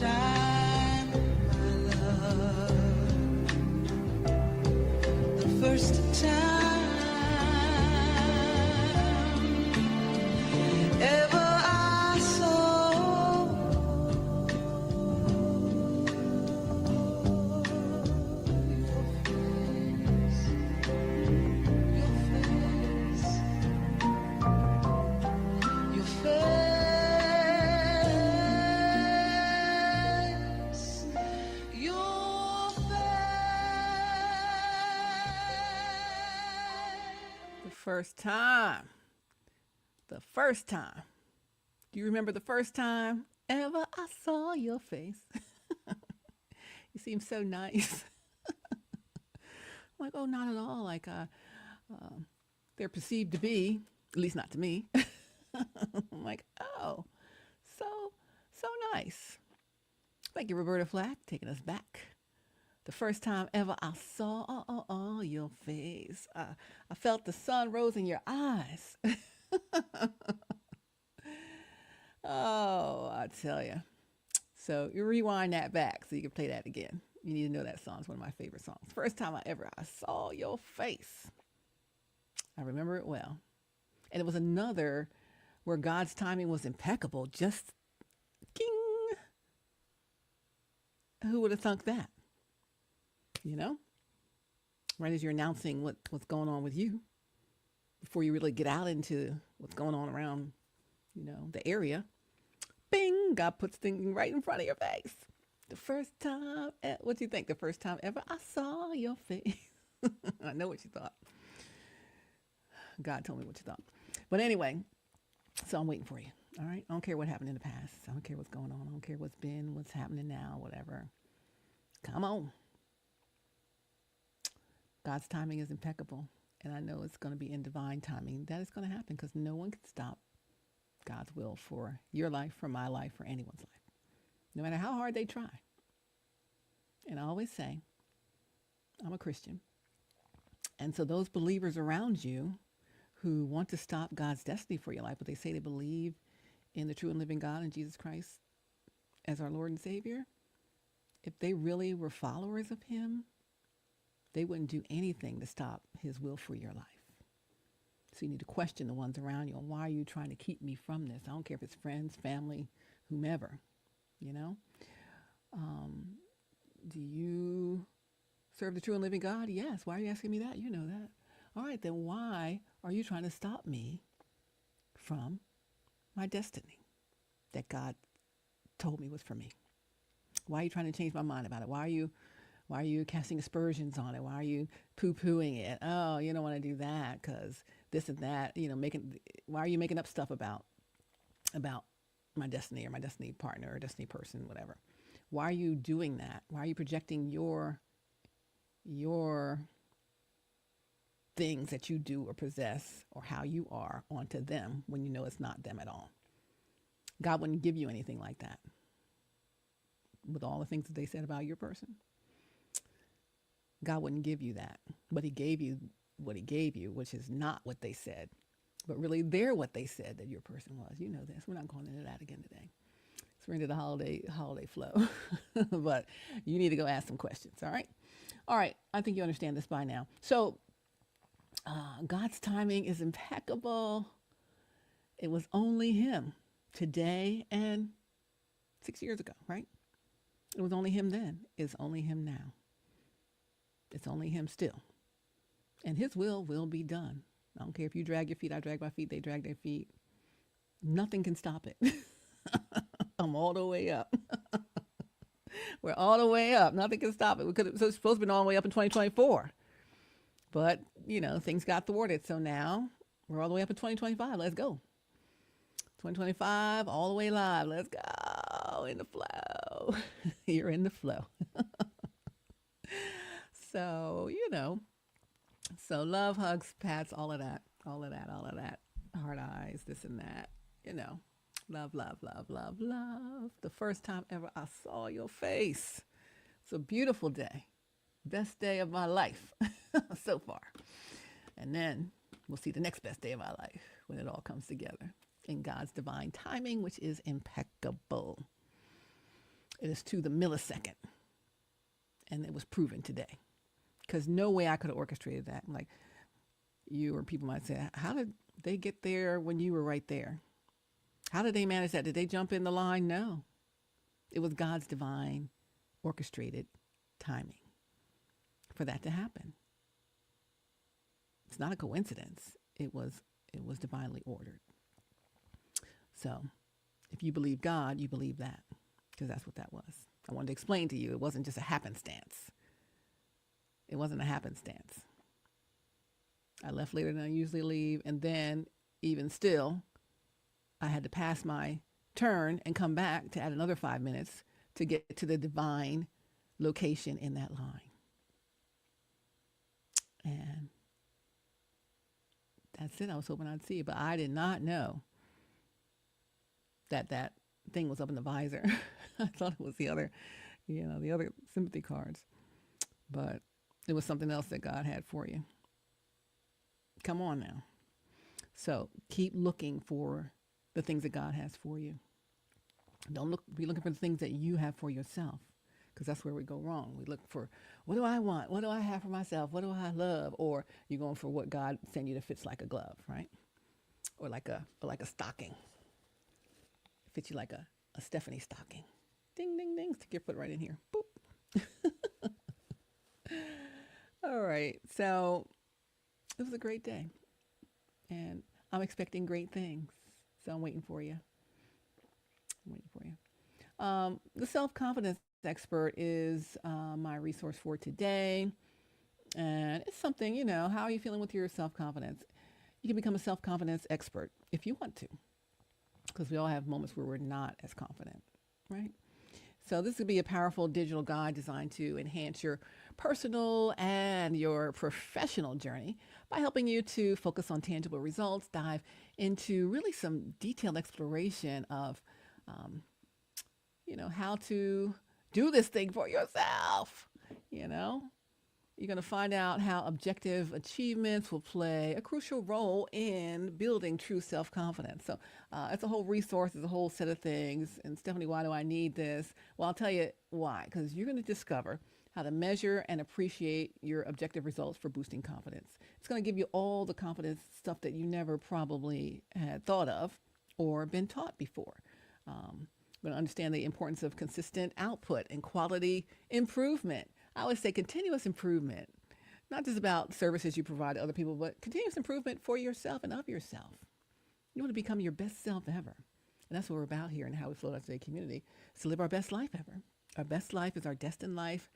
time, my love, the first time ever I saw your face, your face. The first time. The first time. Do you remember the first time ever I saw your face? You seem so nice. I'm like, oh, not at all. Like they're perceived to be, at least not to me. I'm like, oh, so nice. Thank you, Roberta Flack, taking us back. The first time ever I saw your face. I felt the sun rose in your eyes. Oh, I tell you. So you rewind that back so you can play that again. You need to know that song. It's one of my favorite songs. First time I saw your face. I remember it well. And it was another where God's timing was impeccable. Just ding. Who would have thunk that? You know? Right as you're announcing what's going on with you, before you really get out into what's going on around, the area. Bing! God puts things right in front of your face. The first time, what do you think? The first time ever I saw your face. I know what you thought. God told me what you thought. But anyway, so I'm waiting for you. All right? I don't care what happened in the past. I don't care what's going on. I don't care what's been, what's happening now, whatever. Come on. God's timing is impeccable. And I know it's going to be in divine timing. That is going to happen because no one can stop God's will for your life, for my life, for anyone's life, no matter how hard they try. And I always say, I'm a Christian. And so those believers around you who want to stop God's destiny for your life, but they say they believe in the true and living God and Jesus Christ as our Lord and Savior, if they really were followers of him, they wouldn't do anything to stop his will for your life. So you need to question the ones around you. Why are you trying to keep me from this? I don't care if it's friends, family, whomever, Do you serve the true and living God? Yes. Why are you asking me that? You know that. All right, then why are you trying to stop me from my destiny that God told me was for me? Why are you trying to change my mind about it? Why are you casting aspersions on it? Why are you poo-pooing it? Oh, you don't want to do that because this and that, why are you making up stuff about my destiny or my destiny partner or destiny person, whatever? Why are you doing that? Why are you projecting your things that you do or possess or how you are onto them when you know it's not them at all? God wouldn't give you anything like that with all the things that they said about your person. God wouldn't give you that, but he gave you what he gave you, which is not what they said, but really they're what they said that your person was. You know this. We're not going into that again today. So we're into the holiday flow, but you need to go ask some questions. All right. All right. I think you understand this by now. So God's timing is impeccable. It was only him today and 6 years ago, right? It was only him then. It's only him now. It's only him still. And his will be done. I don't care if you drag your feet, I drag my feet, they drag their feet. Nothing can stop it. I'm all the way up. We're all the way up. Nothing can stop it. It's supposed to be all the way up in 2024. But, things got thwarted. So now we're all the way up in 2025. Let's go. 2025, all the way live. Let's go. In the flow. You're in the flow. So, so love, hugs, pats, all of that, heart eyes, this and that, love, love, love, love, love. The first time ever I saw your face. It's a beautiful day. Best day of my life so far. And then we'll see the next best day of my life when it all comes together in God's divine timing, which is impeccable. It is to the millisecond. And it was proven today. Because no way I could have orchestrated that. Like you or people might say, how did they get there when you were right there? How did they manage that? Did they jump in the line? No. It was God's divine orchestrated timing for that to happen. It's not a coincidence. It was divinely ordered. So if you believe God, you believe that, because that's what that was. I wanted to explain to you, it wasn't just a happenstance. It wasn't a happenstance. I left later than I usually leave, and then even still, I had to pass my turn and come back to add another 5 minutes to get to the divine location in that line. And that's it. I was hoping I'd see it, but I did not know that that thing was up in the visor. I thought it was the other sympathy cards, but it was something else that God had for you. Come on now. So keep looking for the things that God has for you. Don't be looking for the things that you have for yourself, because that's where we go wrong. We look for, what do I want? What do I have for myself? What do I love? Or you're going for what God sent you that fits like a glove, right? Or like a stocking. Fits you like a Stephanie stocking. Ding, ding, ding. Stick your foot right in here. Boop. All right. So it was a great day. And I'm expecting great things. So I'm waiting for you. The self-confidence expert is my resource for today. And it's something, how are you feeling with your self-confidence? You can become a self-confidence expert if you want to, because we all have moments where we're not as confident, right? So this would be a powerful digital guide designed to enhance your personal and your professional journey by helping you to focus on tangible results, dive into really some detailed exploration of, how to do this thing for yourself. You're going to find out how objective achievements will play a crucial role in building true self-confidence. So it's a whole resource, it's a whole set of things. And Stephanie, why do I need this? Well, I'll tell you why, because you're going to discover how to measure and appreciate your objective results for boosting confidence. It's going to give you all the confidence stuff that you never probably had thought of or been taught before. We're going to understand the importance of consistent output and quality improvement. I always say continuous improvement, not just about services you provide to other people, but continuous improvement for yourself and of yourself. You want to become your best self ever. And that's what we're about here in How We Flow Today community, is to live our best life ever. Our best life is our destined life,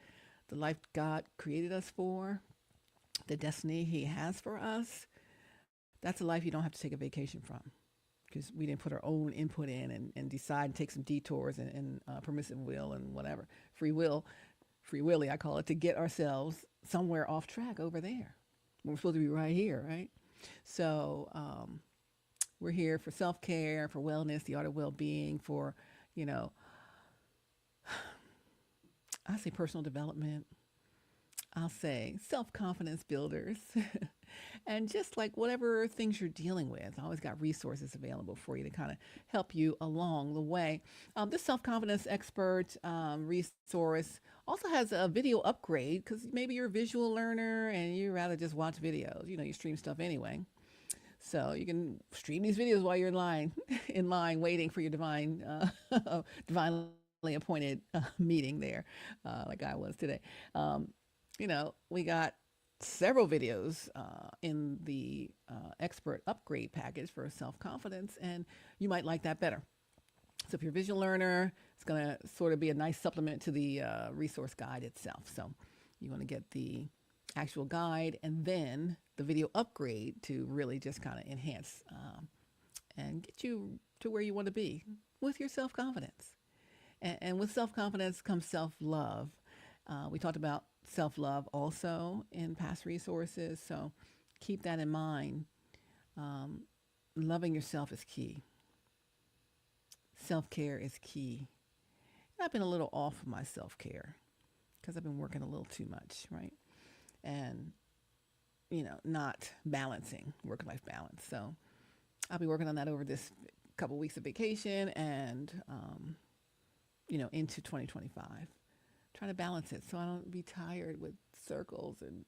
the life God created us for, the destiny he has for us. That's a life you don't have to take a vacation from, because we didn't put our own input in and decide and take some detours and permissive will and whatever. Free willy, I call it, to get ourselves somewhere off track over there. We're supposed to be right here, right? So we're here for self-care, for wellness, the art of well-being, for, I say personal development. I'll say self-confidence builders. And just like whatever things you're dealing with, I always got resources available for you to kind of help you along the way. This self-confidence expert resource also has a video upgrade, because maybe you're a visual learner and you rather just watch videos. You stream stuff anyway. So you can stream these videos while you're in line waiting for your divinely appointed meeting there, like I was today. We got several videos in the expert upgrade package for self-confidence, and you might like that better. So if you're a visual learner, it's going to sort of be a nice supplement to the resource guide itself. So you want to get the actual guide and then the video upgrade to really just kind of enhance and get you to where you want to be with your self-confidence. And with self-confidence comes self-love. We talked about self-love also in past resources, so keep that in mind. Loving yourself is key. Self-care is key. And I've been a little off of my self-care because I've been working a little too much, right? And, not balancing, work-life balance. So I'll be working on that over this couple weeks of vacation, and into 2025. Trying to balance it so I don't be tired with circles and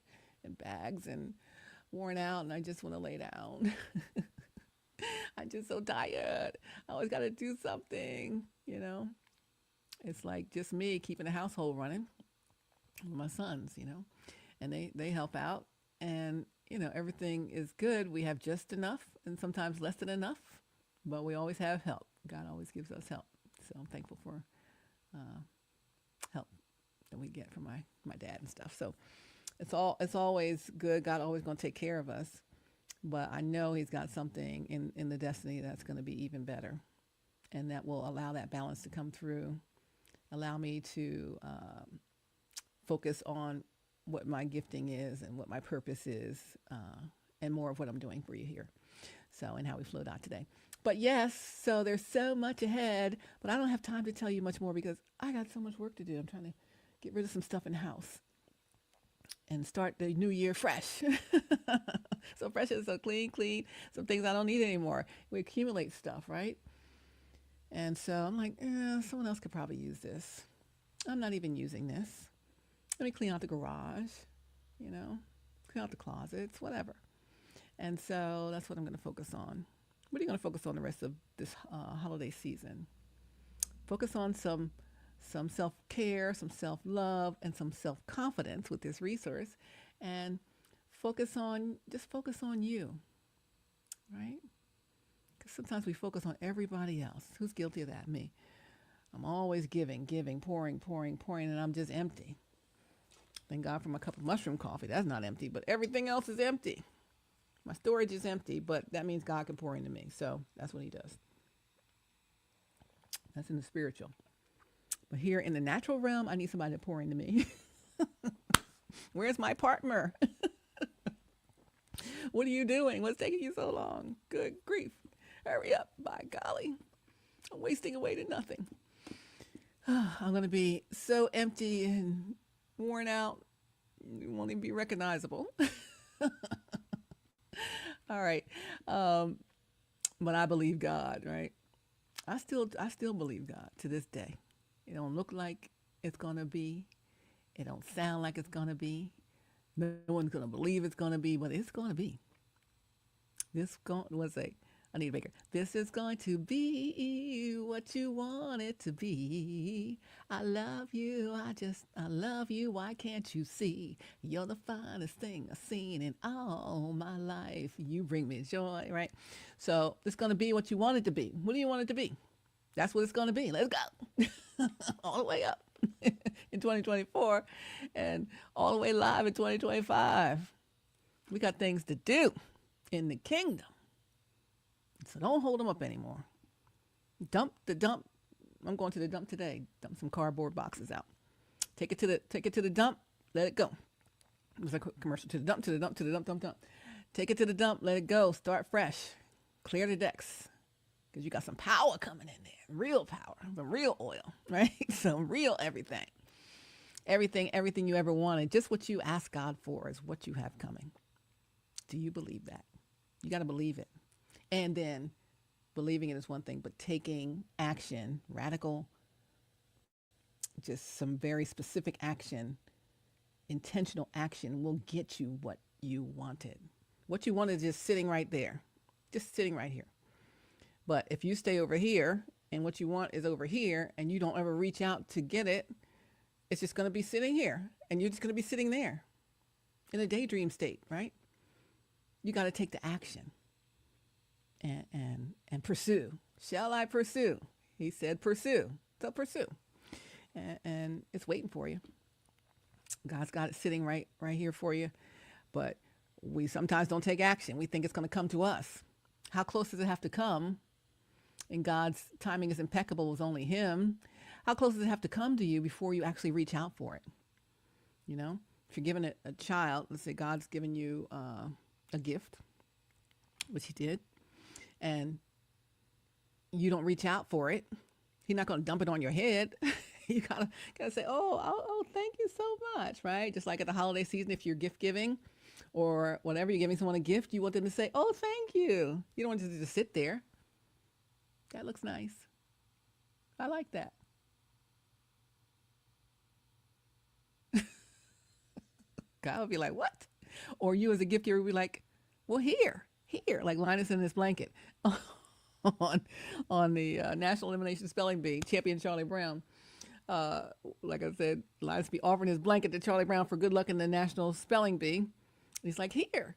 bags and worn out and I just want to lay down. I'm just so tired. I always got to do something. It's like just me keeping the household running with my sons, and they help out and, everything is good. We have just enough and sometimes less than enough, but we always have help. God always gives us help. So I'm thankful for help that we get from my dad and stuff. So it's always good. God always going to take care of us. But I know he's got something in the destiny that's going to be even better. And that will allow that balance to come through. Allow me to focus on what my gifting is and what my purpose is. And more of what I'm doing for you here. So in HowWeFlow.Today. But yes, so there's so much ahead. But I don't have time to tell you much more because I got so much work to do. I'm trying to get rid of some stuff in the house. And start the new year fresh. So fresh is so clean, some things I don't need anymore. We accumulate stuff, right? And so I'm like, someone else could probably use this. I'm not even using this. Let me clean out the garage, clean out the closets, whatever. And so that's what I'm going to focus on. What are you going to focus on the rest of this holiday season? Focus on some self-care, some self-love, and some self-confidence with this resource. And focus on you, right? Because sometimes we focus on everybody else. Who's guilty of that? Me. I'm always giving, pouring, and I'm just empty. Thank God for my cup of mushroom coffee. That's not empty, but everything else is empty. My storage is empty, but that means God can pour into me. So that's what he does. That's in the spiritual. But here in the natural realm, I need somebody to pour into me. Where's my partner? What are you doing? What's taking you so long? Good grief. Hurry up. By golly. I'm wasting away to nothing. I'm going to be so empty and worn out. You won't even be recognizable. All right. But I believe God, right? I still believe God to this day. It don't look like it's going to be. It don't sound like it's going to be. No one's going to believe it's going to be, but it's going to be. I need a baker. This is going to be what you want it to be. I love you. I love you. Why can't you see? You're the finest thing I've seen in all my life. You bring me joy, right? So it's going to be what you want it to be. What do you want it to be? That's what it's going to be. Let's go. All the way up in 2024 and all the way live in 2025. We got things to do in the kingdom. So don't hold them up anymore. Dump. I'm going to the dump today. Dump some cardboard boxes out. Take it to the dump. Let it go. It was a commercial. To the dump. Take it to the dump. Let it go. Start fresh. Clear the decks. Because you got some power coming in there. Real power. Some real oil, right? Some real everything. Everything you ever wanted. Just what you ask God for is what you have coming. Do you believe that? You got to believe it. And then believing it is one thing, but taking action, radical, just some very specific action, intentional action will get you what you wanted. What you wanted is just sitting right there, just sitting right here. But if you stay over here and what you want is over here and you don't ever reach out to get it, it's just going to be sitting here and you're just going to be sitting there in a daydream state, right? You got to take the action and pursue. Shall I pursue? He said pursue. So pursue. And it's waiting for you. God's got it sitting right here for you. But we sometimes don't take action. We think it's going to come to us. How close does it have to come? And God's timing is impeccable with only him. How close does it have to come to you before you actually reach out for it? You know, if you're given a child, let's say God's given you a gift, which he did, and you don't reach out for it, he's not going to dump it on your head. You gotta say, oh, thank you so much, right? Just like at the holiday season, if you're gift giving or whatever, you're giving someone a gift, you want them to say, oh, thank you. You don't want to just sit there. That looks nice. I like that. God would be like, what? Or you as a gift giver would be like, well, here, like Linus in this blanket on the National Elimination Spelling Bee champion Charlie Brown. Uh, like I said, Linus be offering his blanket to Charlie Brown for good luck in the National Spelling Bee. He's like, here.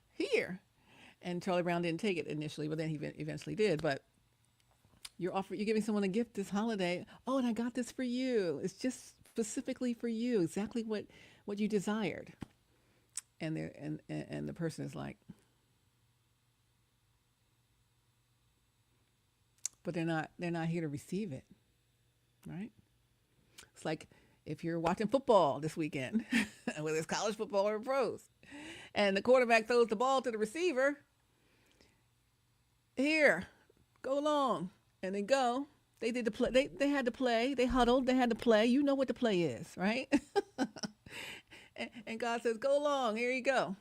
And Charlie Brown didn't take it initially, but then he eventually did. But you're giving someone a gift this holiday. Oh, and I got this for you. It's just specifically for you, exactly what you desired. And the person is like, but they're not here to receive it, right? It's like if you're watching football this weekend, whether it's college football or pros, and the quarterback throws the ball to the receiver. Here, go long, and they go. They did the play. They had to play. They huddled. They had to play. You know what the play is, right? and God says, "Go long. Here you go."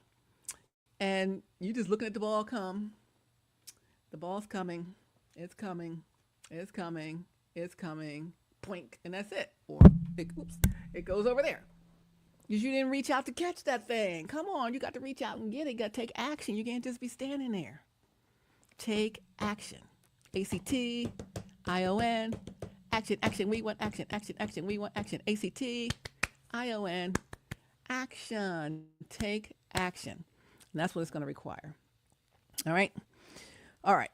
And you just looking at the ball come. The ball's coming. It's coming. It's coming. It's coming. Poink, and that's it. Or it goes over there. Because you didn't reach out to catch that thing. Come on, you got to reach out and get it. You got to take action. You can't just be standing there. Take action. ACT, ION, action. We want action. We want action. ACT, ION, action. Take action. And that's what it's going to require. All right? All right.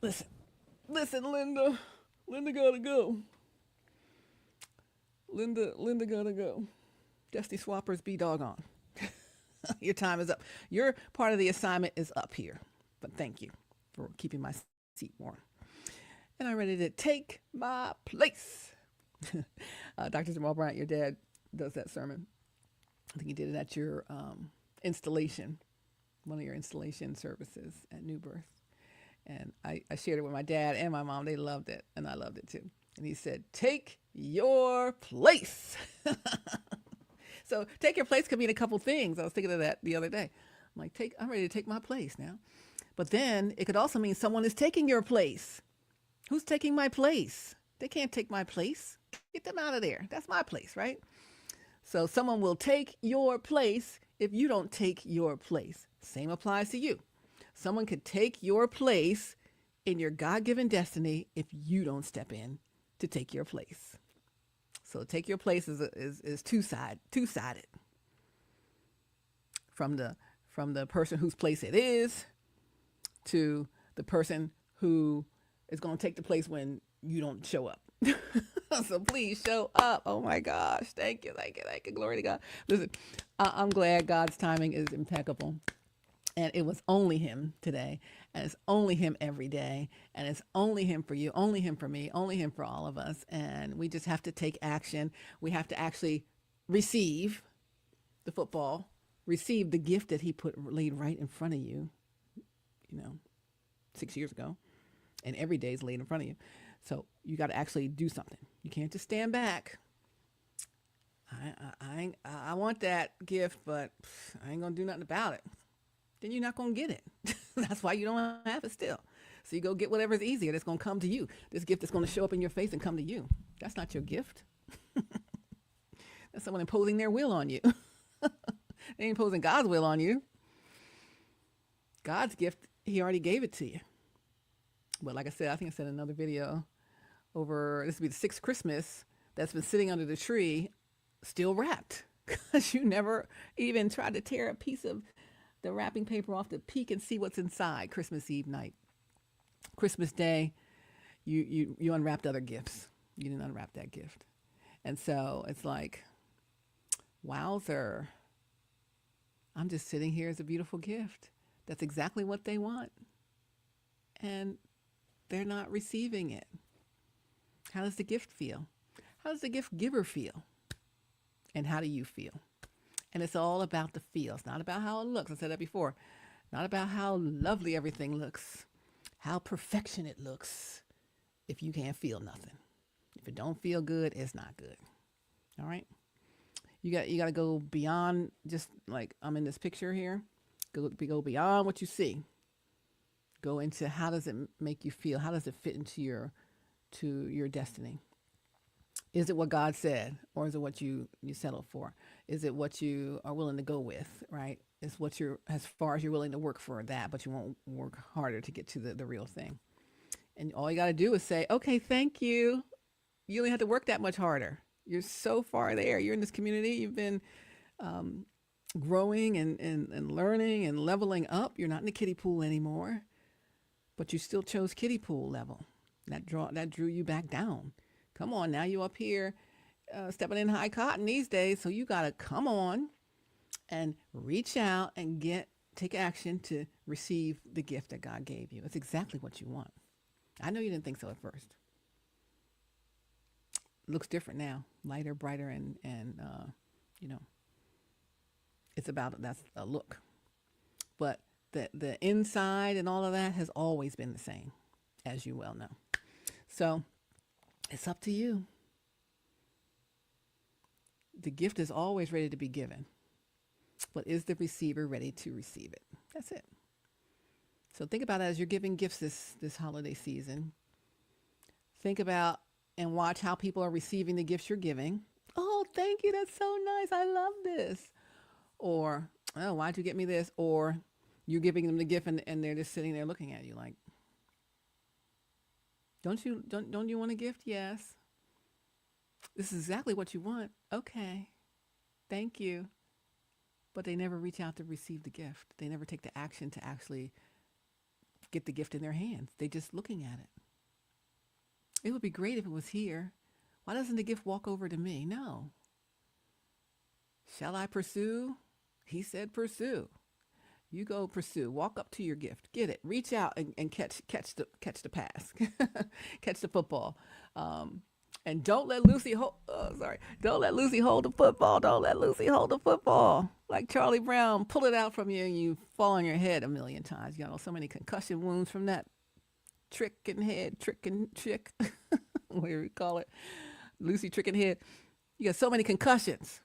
Listen, Linda. Linda got to go. Linda got to go. Destiny Swappers, be doggone. Your time is up. Your part of the assignment is up here. But thank you for keeping my seat warm. And I'm ready to take my place. Dr. Jamal Bryant, your dad, does that sermon. I think he did it at your installation, one of your installation services at New Birth. And I shared it with my dad and my mom. They loved it, and I loved it too. And he said, take your place. So take your place could mean a couple things. I was thinking of that the other day. I'm like, I'm ready to take my place now. But then it could also mean someone is taking your place. Who's taking my place? They can't take my place. Get them out of there. That's my place, right? So someone will take your place if you don't take your place. Same applies to you. Someone could take your place in your God-given destiny if you don't step in to take your place. So take your place is two-sided. From the person whose place it is to the person who is going to take the place when you don't show up. So please show up. Oh my gosh. Thank you. Glory to God. Listen, I'm glad God's timing is impeccable. And it was only him today, and it's only him every day, and it's only him for you, only him for me, only him for all of us. And we just have to take action. We have to actually receive the football, receive the gift that he laid right in front of you, 6 years ago, and every day is laid in front of you. So you got to actually do something. You can't just stand back. I want that gift, but I ain't going to do nothing about it. Then you're not going to get it. That's why you don't have it still. So you go get whatever's easier that's going to come to you. This gift that's going to show up in your face and come to you. That's not your gift. That's someone imposing their will on you. They ain't imposing God's will on you. God's gift, he already gave it to you. But like I said, I think I said in another video, this will be the 6th Christmas that's been sitting under the tree, still wrapped. Because you never even tried to tear a piece of the wrapping paper off to peek and see what's inside Christmas Eve night. Christmas Day, you unwrapped other gifts. You didn't unwrap that gift. And so it's like, wowzer. I'm just sitting here as a beautiful gift. That's exactly what they want. And they're not receiving it. How does the gift feel? How does the gift giver feel? And how do you feel? And it's all about the feel. It's not about how it looks. I said that before. Not about how lovely everything looks. How perfection it looks. If you can't feel nothing. If it don't feel good, it's not good. All right? You got to go beyond just like I'm in this picture here. Go beyond what you see. Go into how does it make you feel? How does it fit into your destiny? Is it what God said, or is it what you settled for? Is it what you are willing to go with, right? It's what you're, as far as you're willing to work for that, but you won't work harder to get to the real thing. And all you got to do is say, okay, thank you. You only have to work that much harder. You're so far there. You're in this community. You've been um, growing and learning and leveling up. You're not in the kiddie pool anymore, but you still chose kiddie pool level. That drew you back down. Come on, now you up here stepping in high cotton these days. So you got to come on and reach out and take action to receive the gift that God gave you. It's exactly what you want. I know you didn't think so at first. It looks different now, lighter, brighter, and you know, that's a look. But the inside and all of that has always been the same, as you well know. So it's up to you. The gift is always ready to be given, but is the receiver ready to receive it? That's it. So think about it as you're giving gifts this holiday season. Think about and watch how people are receiving the gifts you're giving. Oh, thank you. That's so nice. I love this. Or, oh, why'd you get me this? Or you're giving them the gift and they're just sitting there looking at you like, don't you want a gift? Yes. This is exactly what you want. Okay. Thank you. But they never reach out to receive the gift. They never take the action to actually get the gift in their hands. They're just looking at it. It would be great if it was here. Why doesn't the gift walk over to me? No. Shall I pursue? He said pursue. You go pursue. Walk up to your gift. Get it. Reach out and catch the pass. Catch the football. And don't let Lucy hold. Oh, sorry. Don't let Lucy hold the football. Don't let Lucy hold the football. Like Charlie Brown, pull it out from you and you fall on your head a million times. You know, so many concussion wounds from that trick, whatever you call it. Lucy trick and head. You got so many concussions.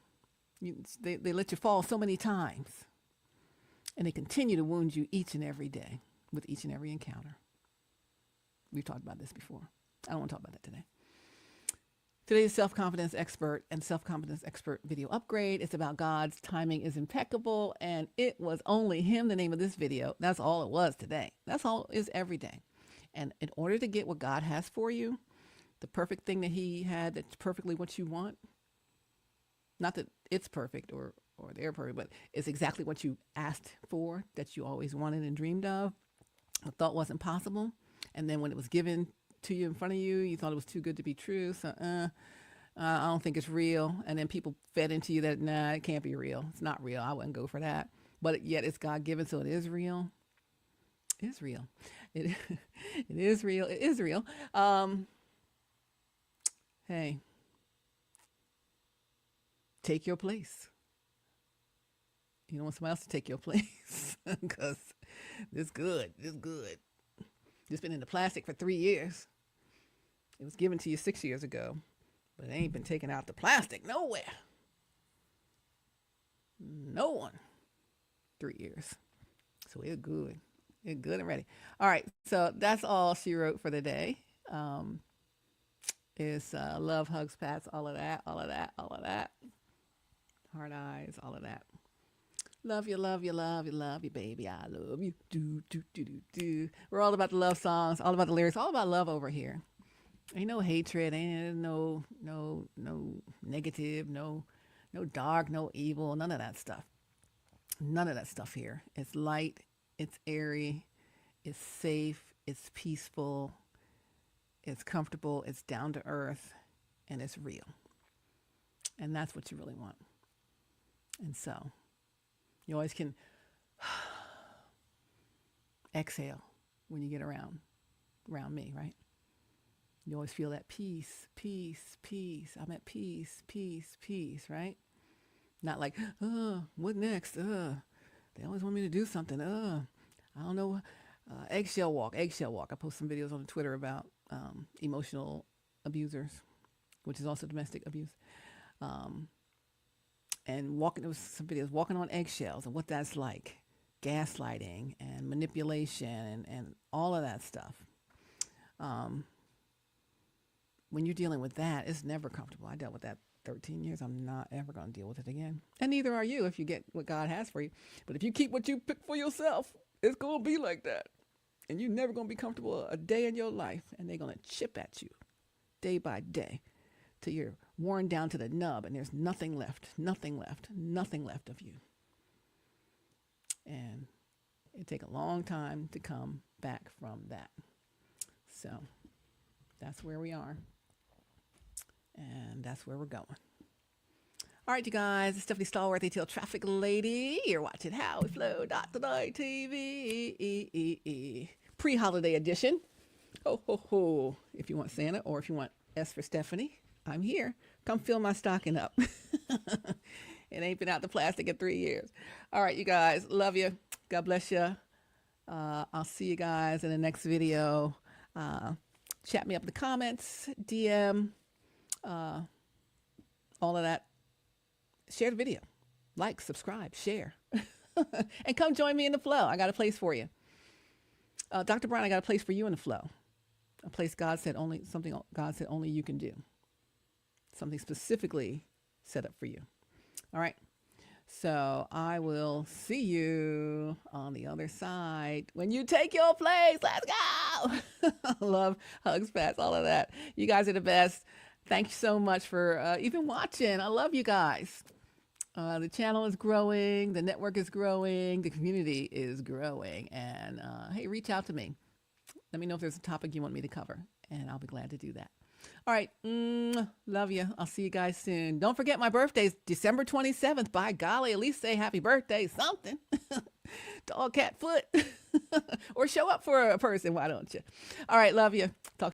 They let you fall so many times. And they continue to wound you each and every day with each and every encounter. We've talked about this before. I don't want to talk about that today. Today's Self-Confidence Expert and Self-Confidence Expert video upgrade. It's about God's timing is impeccable, and it was only him, the name of this video. That's all it was today. That's all it is every day. And in order to get what God has for you, the perfect thing that he had that's perfectly what you want, not that it's perfect or they're perfect, but it's exactly what you asked for, that you always wanted and dreamed of, the thought wasn't possible. And then when it was given to you in front of you, you thought it was too good to be true. So, I don't think it's real. And then people fed into you that, nah, it can't be real. It's not real. I wouldn't go for that. But yet it's God given, so it is real. It's real. It is real. It is real. Hey, take your place. You don't want somebody else to take your place because it's good. It's good. It's been in the plastic for 3 years. It was given to you 6 years ago, but it ain't been taken out the plastic nowhere. No one. 3 years. So it's good. It's good and ready. All right. So that's all she wrote for the day. Is love, hugs, pats, all of that. Heart eyes, all of that. Love you, love you, love you, love you, baby. I love you. Do, do, do, do, do. We're all about the love songs, all about the lyrics, all about love over here. Ain't no hatred, ain't no negative, no dark, no evil, none of that stuff. None of that stuff here. It's light, it's airy, it's safe, it's peaceful, it's comfortable, it's down to earth, and it's real. And that's what you really want. And so you always can exhale when you get around me, right? You always feel that peace. I'm at peace, right? Not like, what next? They always want me to do something. I don't know. Eggshell walk. I post some videos on Twitter about emotional abusers, which is also domestic abuse. And there was some videos walking on eggshells and what that's like, gaslighting and manipulation and all of that stuff. when you're dealing with that, it's never comfortable. I dealt with that 13 years. I'm not ever going to deal with it again. And neither are you if you get what God has for you. But if you keep what you pick for yourself, it's going to be like that. And you're never going to be comfortable a day in your life. And they're going to chip at you day by day till you're worn down to the nub and there's nothing left of you. And it take a long time to come back from that. So that's where we are. And that's where we're going. All right, you guys, it's Stephanie Stallworth, AtlTrafficLady. You're watching HowWeFlow.Today-TV. Pre-holiday edition. Ho, ho, ho. If you want Santa or if you want S for Stephanie, I'm here. Come fill my stocking up. It ain't been out the plastic in 3 years. All right, you guys, love you. God bless you. I'll see you guys in the next video. Chat me up in the comments, DM, all of that. Share the video. Like, subscribe, share. And come join me in the flow. I got a place for you. Dr. Brown, I got a place for you in the flow. A place something God said only you can do. Something specifically set up for you. All right. So I will see you on the other side when you take your place. Let's go. Love, hugs, pats, all of that. You guys are the best. Thank you so much for even watching. I love you guys. The channel is growing. The network is growing. The community is growing. And hey, reach out to me. Let me know if there's a topic you want me to cover, and I'll be glad to do that. All right. Love you. I'll see you guys soon. Don't forget my birthday is December 27th. By golly, at least say happy birthday, something. Dog, cat, foot. Or show up for a person. Why don't you? All right. Love you. Talk